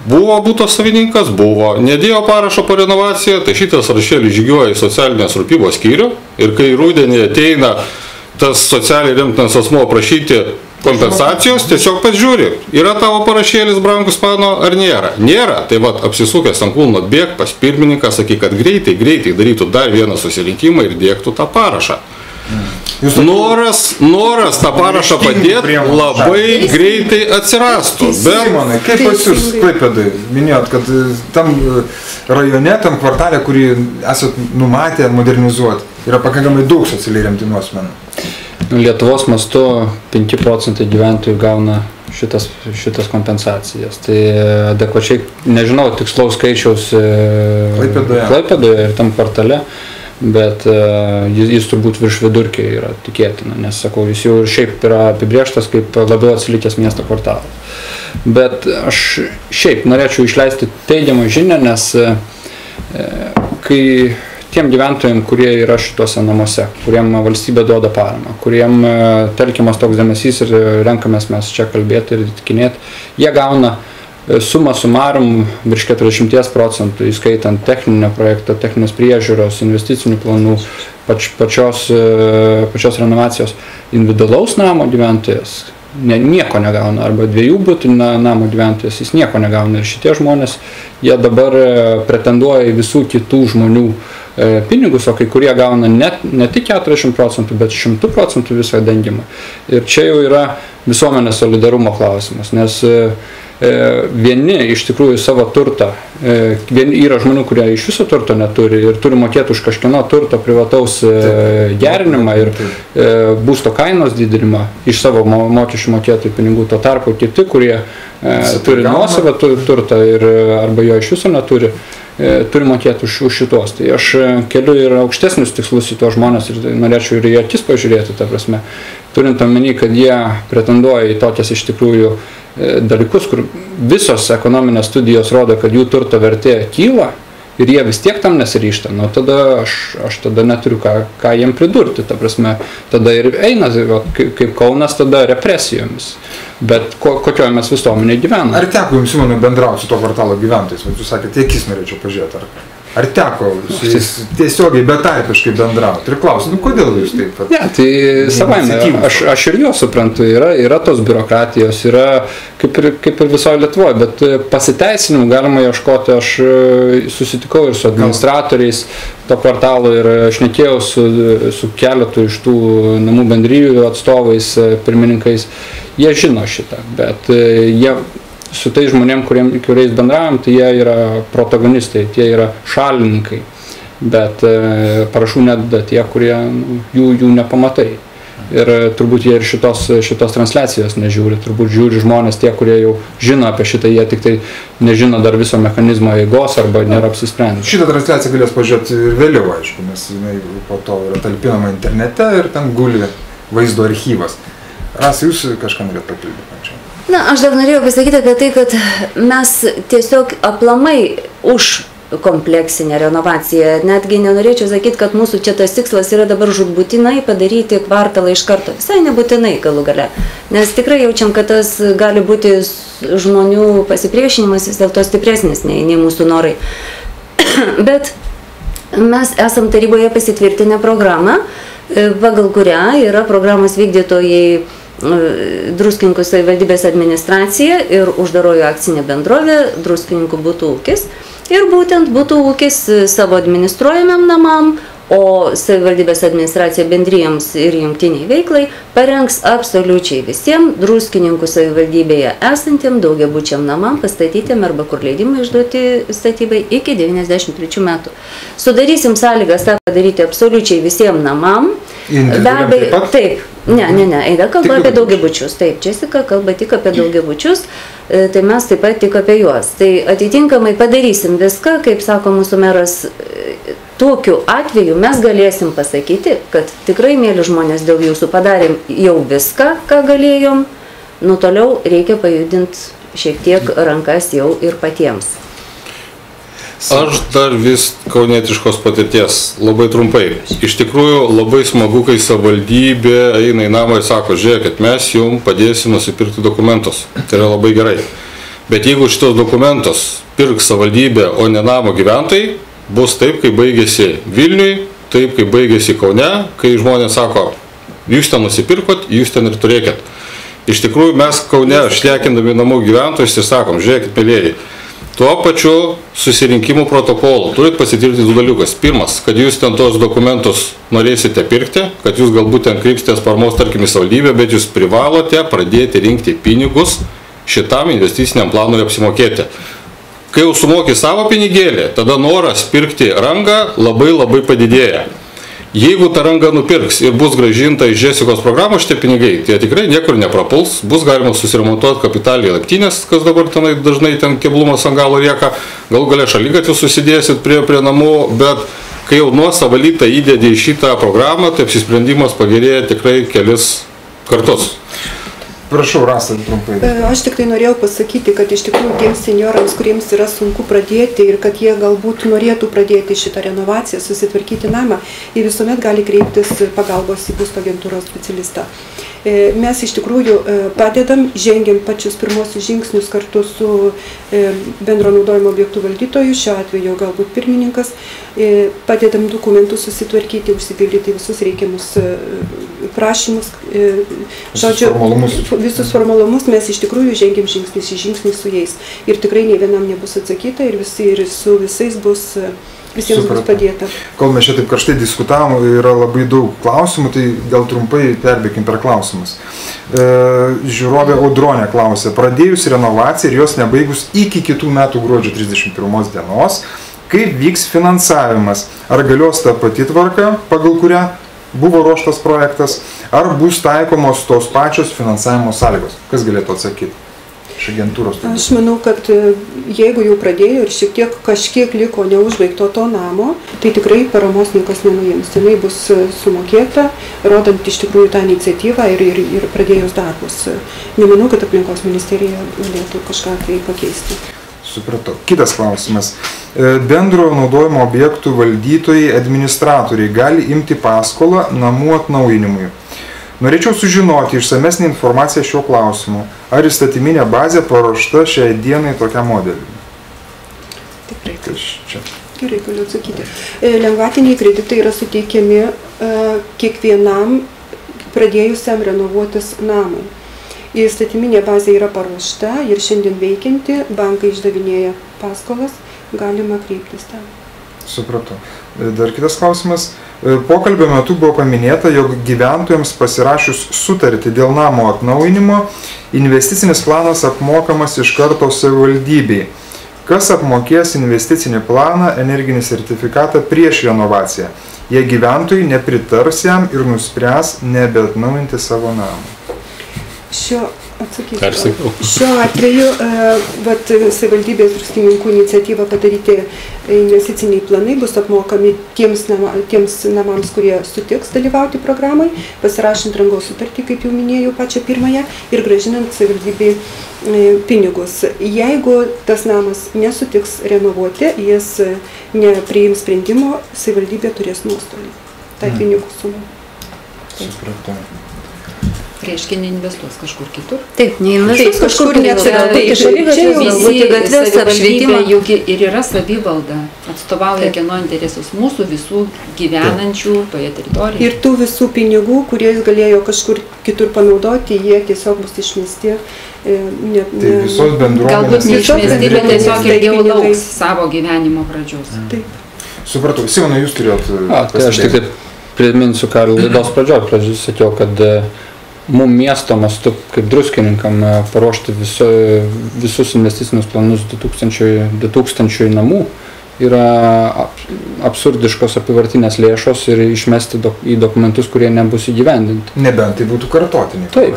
Buvo būto savininkas, buvo, nedėjo parašo po renovaciją, tai šitas rašėlis žygiuoja į socialinės rūpybos skyrių ir kai rudenį ateina tas socialiai remtinas asmuo prašyti kompensacijos, tiesiog pasižiūri, yra tavo parašėlis brangus mano ar nėra. Nėra, tai vat apsisukęs ant kulno atbėg pas pirmininką, sakyk, kad greitai darytų dar vieną susirinkimą ir dėktų tą parašą. Noras tą parašą padėti labai greitai atsirastų. Simonai, kaip pas jūs Klaipėdai minėjot, kad tam rajone, tam kvartalė, kurį esat numatę modernizuoti, yra pakankamai daug socialiai remtinų asmenų? Lietuvos mastu 5% gyventojų gauna šitas kompensacijas. Tai adekvačiai, nežinau tikslaus skaičiaus Klaipėdoje ir tam kvartale, bet jis turbūt virš vidurkio yra tikėtina, nes, sakau, jis jau ir šiaip yra apibrėžtas kaip labiau atsilikęs miesto kvartalas. Bet aš šiaip norėčiau išleisti teigiamą žinią, nes kai tiem gyventojams, kurie yra šituose namuose, kuriem valstybė duoda paramą, kuriem telkiamas toks dėmesys ir renkamės mes čia kalbėti ir įtikinėti, jie gauna summa sumarum virš 40%, įskaitant techninę projektą, techninės priežiūros, investicinių planų, pačios renovacijos. Individualaus namo gyventojas nieko negauna, arba 2 butų namo gyventojas, jis nieko negauna. Ir šitie žmonės, jie dabar pretenduoja į visų kitų žmonių pinigus, o kai kurie gauna ne tik 40%, bet 100% viso dengimą. Ir čia jau yra visuomenės solidarumo klausimas, nes vieni iš tikrųjų savo turtą, yra žmonių, kurie iš viso turto neturi ir turi mokėti už kažkieno turto privataus gerinimą ir būsto kainos didinimą iš savo mokesčių mokėtojų pinigų. Tuo tarpu kiti, kurie turi nuosavą turtą ir arba jo iš viso neturi, turi mokėti už šitos. Tai aš keliu ir aukštesnius tikslus į tuos žmonės ir norėčiau ir į akis pažiūrėti, ta prasme, turint omeny, kad jie pretenduoja į tokias iš tikrųjų dalykus, kur visos ekonominės studijos rodo, kad jų turto vertė kyla ir jie vis tiek tam nesiryžta, nu tada aš tada neturiu ką jiem pridurti, ta prasme, tada ir eina, kaip Kaunas, tada represijomis. Bet kokioje mes visuomenėje gyvename. Ar teko jums, Simonai, bendrauti su to kvartalo gyventojais? Jūs sakėte, akis norėčiau pažiūrėti. Ar teko su jais tiesiogiai betarpiškai bendrauti? Ir klausiu, kodėl jūs taip? Ne, tai savaime, aš ir jo suprantu, yra tos biurokratijos, yra kaip ir visoje Lietuvoje, bet pasiteisinimų galima ieškoti. Aš susitikau ir su administratoriais to kvartalo ir šnekėjau su keletu iš tų namų bendrijų atstovais, pirmininkais. Jie žino šitą, bet jie su tais žmonėm, kuriais bendravom, tai jie yra protagonistai, tie yra šalininkai, bet parašų nedada tie, kurie jų nepamatai. Ir turbūt jie ir šitos transliacijos nežiūri, turbūt žiūri žmonės tie, kurie jau žino apie šitą, jie tik tai nežino dar viso mechanizmo eigos arba nėra apsisprendę. Šitą transliaciją galės pažiūrėti ir vėliau, aišku, nes jinai po to yra talpinama internete ir ten guli vaizdo archyvas. Rasa, jūs kažką norėt papildyti? Na, aš dar norėjau pasakyti apie tai, kad mes tiesiog aplamai už kompleksinę renovaciją, netgi nenorėčiau sakyti, kad mūsų čia tas tikslas yra dabar žūtbūtinai padaryti kvartalą iš karto, visai nebūtinai galų gale, nes tikrai jaučiam, kad tas gali būti žmonių pasipriešinimas vis dėlto stipresnis nei mūsų norai. Bet mes esam taryboje pasitvirtinę programą, pagal kurią yra programos vykdytojai Druskininkų savivaldybės administracija ir uždarojo akcinė bendrovė Druskininkų butų ūkis. Ir būtent butų ūkis savo administruojamam namam, o savivaldybės administracija bendrijams ir jungtiniai veiklai parengs absoliučiai visiems Druskininkų savivaldybėje esantiem daugiabučiam namam pastatytiem arba kur leidimai išduoti statybai iki 93 metų. Sudarysim sąlygas tą padaryti absoliučiai visiems namam. Taip. Ne, eina kalba apie daugiabučius. Taip, Jessica kalba tik apie daugiabučius, tai mes taip pat tik apie juos. Tai atitinkamai padarysim viską, kaip sako mūsų meras, tokiu atveju mes galėsim pasakyti, kad tikrai, mėly žmonės, dėl jūsų padarėm jau viską, ką galėjom, nu toliau reikia pajudinti šiek tiek rankas jau ir patiems. Aš dar vis kaunietiškos patirties, labai trumpai. Iš tikrųjų, labai smagu, kai savivaldybė eina į namą ir sako, žiūrėkit, mes jums padėsim nusipirkti dokumentus. Tai yra labai gerai. Bet jeigu šitos dokumentus pirks savivaldybė, o ne namo gyventojai, bus taip, kaip baigėsi Vilniui, taip, kaip baigėsi Kaune, kai žmonės sako, jūs ten nusipirkot, jūs ten ir turėkit. Iš tikrųjų, mes Kaune, šnekindami namų gyventojus, ir sakom, žiūrėkit, mėlėjai, tuo pačiu susirinkimų protokolu turit pasitirti du dalykus. Pirmas, kad jūs ten tos dokumentus norėsite pirkti, kad jūs galbūt ten kreipsitės paramos, tarkim, į savivaldybę, bet jūs privalote pradėti rinkti pinigus šitam investiciniam planui apsimokėti. Kai jau sumoki savo pinigėlį, tada noras pirkti rangą labai padidėja. Jeigu tą rangą nupirks ir bus grąžinta iš Jessicos programos šitie pinigai, tai tikrai niekur neprapuls, bus galima susiremontuoti kapitaliai laiptinės, kas dabar tenai dažnai ten keblumas ant galo rieka, gal galia šaligatvius susidėsit prie namų, bet kai jau nuosavą lytą įdėdė į šitą programą, tai apsisprendimas pagerėja tikrai kelis kartus. Prašau, Rasa, trumpai. Aš tik tai norėjau pasakyti, kad iš tikrųjų tiems seniorams, kuriems yra sunku pradėti ir kad jie galbūt norėtų pradėti šitą renovaciją, susitvarkyti namą, jie visuomet gali kreiptis pagalbos į būsto agentūros specialistą. Mes iš tikrųjų padedam, žengiam pačius pirmosius žingsnius kartu su bendro naudojimo objektų valdytoju, šiuo atveju galbūt pirmininkas, padedam dokumentus susitvarkyti, užsipildyti visus reikiamus prašymus, visus formalumus, mes iš tikrųjų žengiam žingsnis į žingsnį su jais. Ir tikrai nei vienam nebus atsakyta ir su visais bus visiems bus padėta. Kol mes čia taip karštai diskutavom, yra labai daug klausimų, tai gal trumpai perbėkim per klausimus. Žiūrovė Audronė klausė, pradėjus renovaciją ir jos nebaigus iki kitų metų gruodžio 31 dienos, kaip vyks finansavimas? Ar galios ta pati tvarka, pagal kurią buvo ruoštas projektas, ar bus taikomos tos pačios finansavimo sąlygos? Kas galėtų atsakyti? Aš manau, kad jeigu jau pradėjo ir šiek tiek kažkiek liko neužbaigto to namo, tai tikrai paramos niekas nenuims. Jinai bus sumokėta, rodant iš tikrųjų tą iniciatyvą ir pradėjus darbus. Nemanau, kad aplinkos ministerija galėtų kažką tai pakeisti. Supratau. Kitas klausimas. Bendro naudojimo objektų valdytojai, administratoriai gali imti paskolą namų atnaujinimui. Norėčiau sužinoti išsamesnį informaciją šiuo klausimu. Ar įstatyminė bazė paruošta šiai dienai tokiam modeliui? Tikrai. Gerai, galiu atsakyti. Lengvatiniai kreditai yra suteikiami kiekvienam pradėjusiam renovuotis namui. Įstatyminė bazė yra paruošta ir šiandien veikianti, bankai išdavinėja paskolas, galima kreiptis ten. Supratau. Dar kitas klausimas. Pokalbio metu buvo paminėta, jog gyventojams pasirašius sutartį dėl namo atnaujinimo, investicinis planas apmokamas iš karto savivaldybei. Kas apmokės investicinį planą, energinį sertifikatą prieš renovaciją, jei gyventojai nepritars jam ir nuspręs nebeatnaujinti savo namą? Šiuo atveju savivaldybės druskininkų iniciatyva padaryti investiciniai planai bus apmokami tiems namams, kurie sutiks dalyvauti programai, pasirašant rangos sutartį, kaip jau minėjau, pačią pirmąją, ir grąžinant savivaldybei pinigus. Jeigu tas namas nesutiks renovuoti, jis nepriims sprendimo, savivaldybė turės nuostolį. Tai pinigų suma. Supratau. Reiškia, neinvestuos kažkur kitur. Taip, neinvestuos kažkur kitur. Galbūt į gatves apšvietimą. Juk ir yra savivalda, atstovauja kieno interesus mūsų visų gyvenančių toje teritorijoje. Ir tų visų pinigų, kurie galėjo kažkur kitur panaudoti, jie tiesiog bus išmesti. Tai visos bendruomenės. Galbūt neišmesti, bet tiesiog ilgiau lauks savo gyvenimo pradžios. Taip. Supratau. Simona, jūs turėjot Tai aš tik priminsiu, ką laidos pradžioj sakiau, kad mums miesto mastu, kaip druskininkam, paruošti visus investicinius planus 2000 namų yra absurdiškos apyvartinės lėšos ir išmesti į dokumentus, kurie nebus įgyvendinti. Nebent tai būtų kartotiniai. Taip,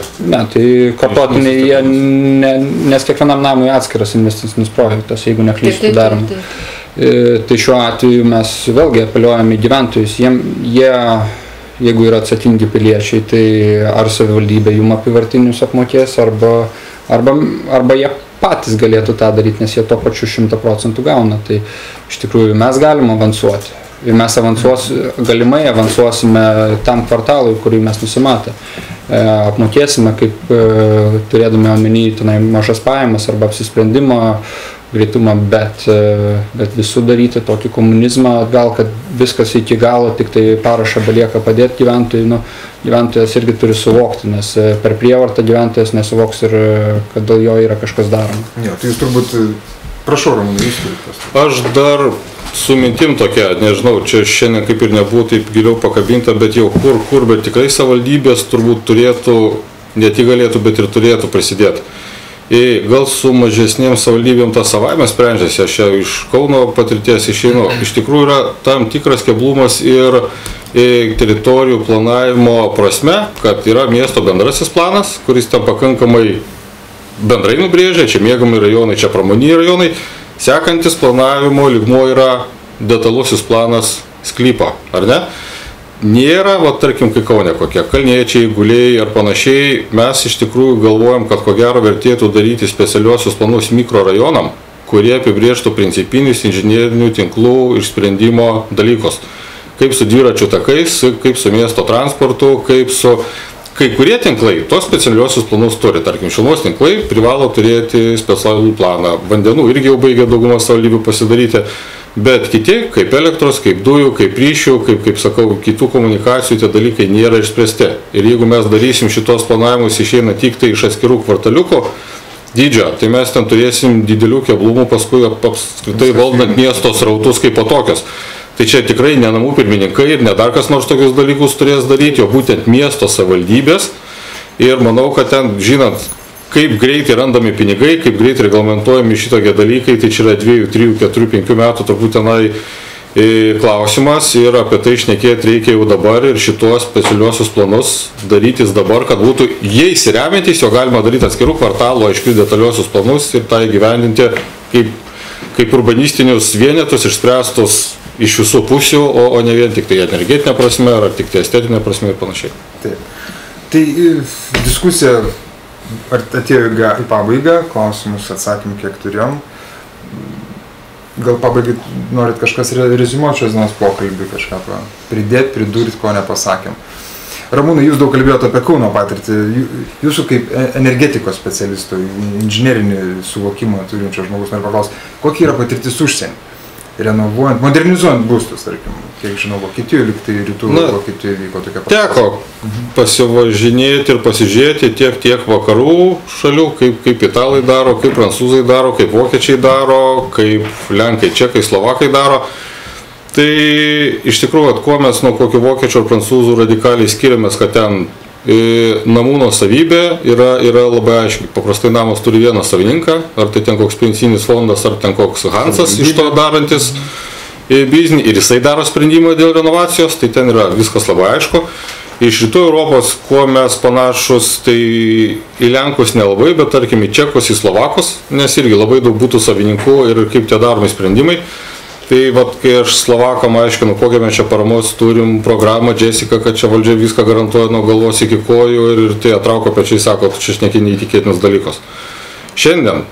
tai kartotiniai, nes kiekvienam namui atskiras investicinis projektas, jeigu neklystu darom. Tai šiuo atveju mes vėlgi apeliuojame į gyventojus. Jeigu yra atsakingi piliečiai, tai ar savivaldybė jum apyvartinius apmokės, arba jie patys galėtų tą daryti, nes jie to pačiu 100% gauna. Tai iš tikrųjų mes galim avansuoti. Ir mes galimai avansuosime tam kvartalui, kurį mes nusimatę. Apmokėsime, kaip turėdami omeny tenai mažas pajamas arba apsisprendimo greitumą, bet visų daryti tokį komunizmą atgal, kad viskas iki galo, tik tai parašą belieka padėti gyventojui, gyventojas irgi turi suvokti, nes per prievartą gyventojas nesuvoks ir kad dėl jo yra kažkas daroma. Jo, tai jūs turbūt, prašau, Ramūnai, jūs turite. Aš dar su mintim tokia, nežinau, čia šiandien kaip ir nebuvo taip giliau pakabinta, bet jau kur, bet tikrai savivaldybės turbūt turėtų, ne tik galėtų, bet ir turėtų prisidėti. Gal su mažesnėm savivaldybėm tą savaime sprendžiasi, aš iš Kauno patirties išeinu, iš tikrųjų yra tam tikras keblumas ir teritorijų planavimo prasme, kad yra miesto bendrasis planas, kuris ten pakankamai bendrai nubrėžia, čia miegamai rajonai, čia pramoniniai rajonai, sekantis planavimo lygmuo yra detalusis planas sklypo, ar ne? Nėra, tarkim, kai Kaune kokie Kalniečiai, Guliai ar panašiai, mes iš tikrųjų galvojam, kad ko gero vertėtų daryti specialiuosius planus mikrorajonam, kurie apibrėžtų principinius inžinerinių tinklų išsprendimo dalykus. Kaip su dviračių takais, kaip su miesto transportu, kaip su... Kai kurie tinklai tos specialiuosius planus turi, tarkim, šilumos tinklai privalo turėti specialų planą, vandenų irgi jau baigia daugumą savivaldybių pasidaryti. Bet kiti, kaip elektros, kaip dujų, kaip ryšių, kaip sakau, kitų komunikacijų, tie dalykai nėra išspręsti. Ir jeigu mes darysim šitos planavimus išeina tik tai iš atskirų kvartaliukų dydžio, tai mes ten turėsim didelių keblumų paskui apskritai valdant miesto srautus kaip po tokios. Tai čia tikrai ne namų pirmininkai ir ne dar kas nors tokius dalykus turės daryti, o būtent miesto savivaldybės. Ir manau, kad ten, žinant, kaip greitai randami pinigai, kaip greitai reglamentuojami šitokie dalykai, tai čia yra 2, 3, 4, 5 metų turbūt tenai klausimas ir apie tai šnekėti reikia jau dabar ir šitos specialiuosius planus darytis dabar, kad būtų jais remiantis, jo galima daryti atskirų kvartalų, aiškius detaliuosius planus ir tai gyvendinti kaip urbanistinius vienetus išspręstus iš visų pusių, o ne vien tik tai energetinė prasme ar tik tai estetinė prasme ir panašiai. Taip. Tai diskusija atėjo į pabaigą, klausimus atsakymų kiek turėjom. Gal pabaigai norit kažkas reziumuoti šios dienos pokalbį, kažką pridėti, pridurti, ko nepasakėm. Ramūnai, jūs daug kalbėjote apie Kauno patirtį. Jūsų kaip energetikos specialisto, inžinerinį suvokimą turinčio žmogus noriu paklausti, kokia yra patirtis užsienį? Renovuojant, modernizuojant būstus, tarkim, kiek žinau, Vokietijoje, lyg tai rytų Vokietijoje vyko tokia patirtis. Teko pasivažinėti ir pasižiūrėti tiek vakarų šalių, kaip italai daro, kaip prancūzai daro, kaip vokiečiai daro, kaip lenkai, čekai, slovakai daro. Tai iš tikrųjų, kuo mes nuo kokių vokiečių ar prancūzų radikaliai skiriamės, kad ten namų nuosavybė yra labai aiškiai. Paprastai namas turi vieną savininką, ar tai ten koks pensinis fondas, ar ten koks Hansas iš to darantis biznį ir jisai daro sprendimą dėl renovacijos, tai ten yra viskas labai aišku. Iš rytų Europos, kuo mes panašus, tai į Lenkus nelabai, bet tarkim į Čekus, į Slovakus, nes irgi labai daug būtų savininkų ir kaip tie daromi sprendimai. Tai kai aš Slovakam aiškinu, kokią mes čia paramos turim programą Jessica, kad čia valdžia viską garantuoja nuo galvos iki kojų ir tai atrauko pečiai, sako, čia šneki neįtikėtinas dalykas. Šiandien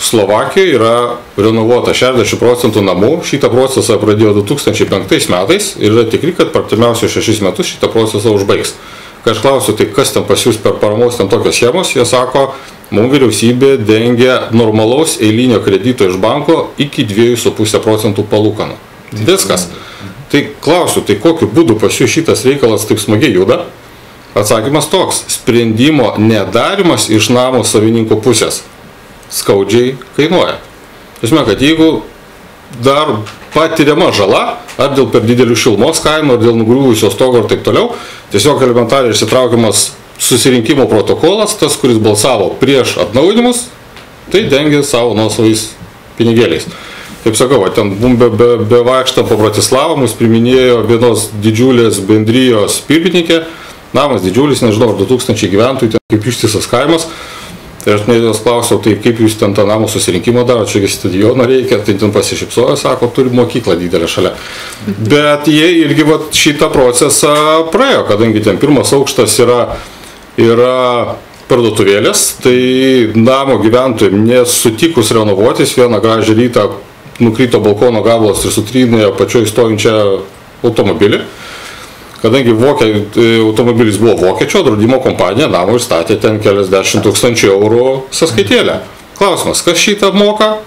Slovakijoje yra renovuota 60% namų, šitą procesą pradėjo 2005 metais ir yra tikri, kad per artimiausius 6 metus šitą procesą užbaigs. Kai aš klausiu, tai kas ten pas jūs per paramos ten tokios schemos, jie sako, mums vyriausybė dengia normalaus eilinio kredito iš banko iki 2,5% palūkanų. Viskas. Tai klausiu, tai kokiu būdu pas jūs šitas reikalas taip smagiai juda? Atsakymas toks, sprendimo nedarimas iš namo savininko pusės skaudžiai kainuoja. Tiesiog, kad jeigu dar patiriama žala, ar dėl per didelių šilumos kainų, ar dėl nugriuvusio stogo ir taip toliau, tiesiog elementariai išsitraukiamas susirinkimo protokolas, tas, kuris balsavo prieš atnaujinimus, tai dengia savo nuosavais pinigėliais. Kaip sakau, ten be vaikštą po Bratislavą mus priminėjo vienos didžiulės bendrijos pirmininkė, namas didžiulis, nežinau, 2000 gyventojų, ten kaip ištisas kaimas. Tai aš jos klausiau, tai kaip jūs ten tą namų susirinkimo daro, čia stadiono reikia, tai ten pasišypsojo, sako, turi mokyklą didelę šalia. Bet jie irgi šitą procesą praėjo, kadangi ten pirmas aukštas yra parduotuvėlės, tai namo gyventojams nesutikus renovuotis, vieną gražią rytą nukrito balkono gabalas ir sutrynė apačioj stovinčią automobilį. Kadangi automobilis buvo vokiečio, draudimo kompanija namui statė ten keliasdešimt tūkstančių eurų sąskaitėlę. Klausimas, kas šitą moka?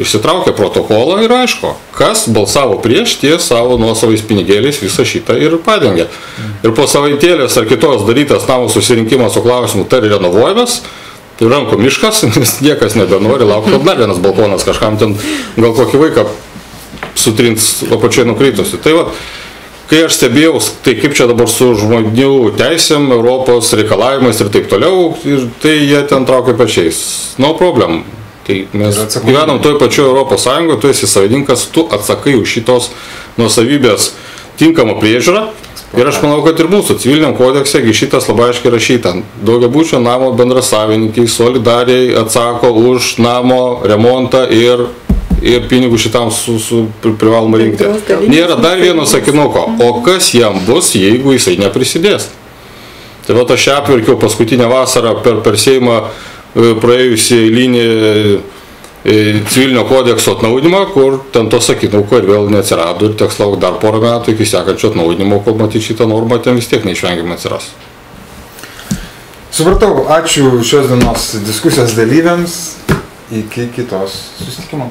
Išsitraukė protokolą ir aišku, kas balsavo prieš, tie savo nuosavais pinigėliais visą šitą ir padengė. Ir po savaitėlės ar kitos darytas namo susirinkimas su klausimu, tai renovuojamas, tai rankų miškas, nes niekas nebenori laukti, kad dar vienas balkonas kažkam ten gal kokį vaiką sutrins apačiai nukritusi. Tai va, kai aš stebėjau, tai kaip čia dabar su žmonių teisėm, Europos reikalavimais ir taip toliau, ir tai jie ten traukia pečiais. No problem. Tai mes gyvenam toj pačioj Europos Sąjungoje, tu esi savininkas, tu atsakai už šitos nuosavybės tinkamą priežiūrą. Ir aš manau, kad ir mūsų civiliniam kodekse šitas labai aiškiai rašyta. Daugiabučio namo bendrasavininkai solidariai atsako už namo remontą ir pinigų šitam privaloma rinkti. Nėra dar vieno sakinuko, o kas jam bus, jeigu jisai neprisidės. Tai va, aš apvirkiau paskutinę vasarą per Seimą praėjusį eilinį civilinio kodekso atnaudinimą, kur ten to sakinuko ir vėl neatsirado ir teks laukti dar porą metų iki sekančio atnaudinimo, kol matyti šitą normą ten vis tiek neišvengiamai atsiras. Supratau, ačiū šios dienos diskusijos dalyviams, iki kitos susitikimo.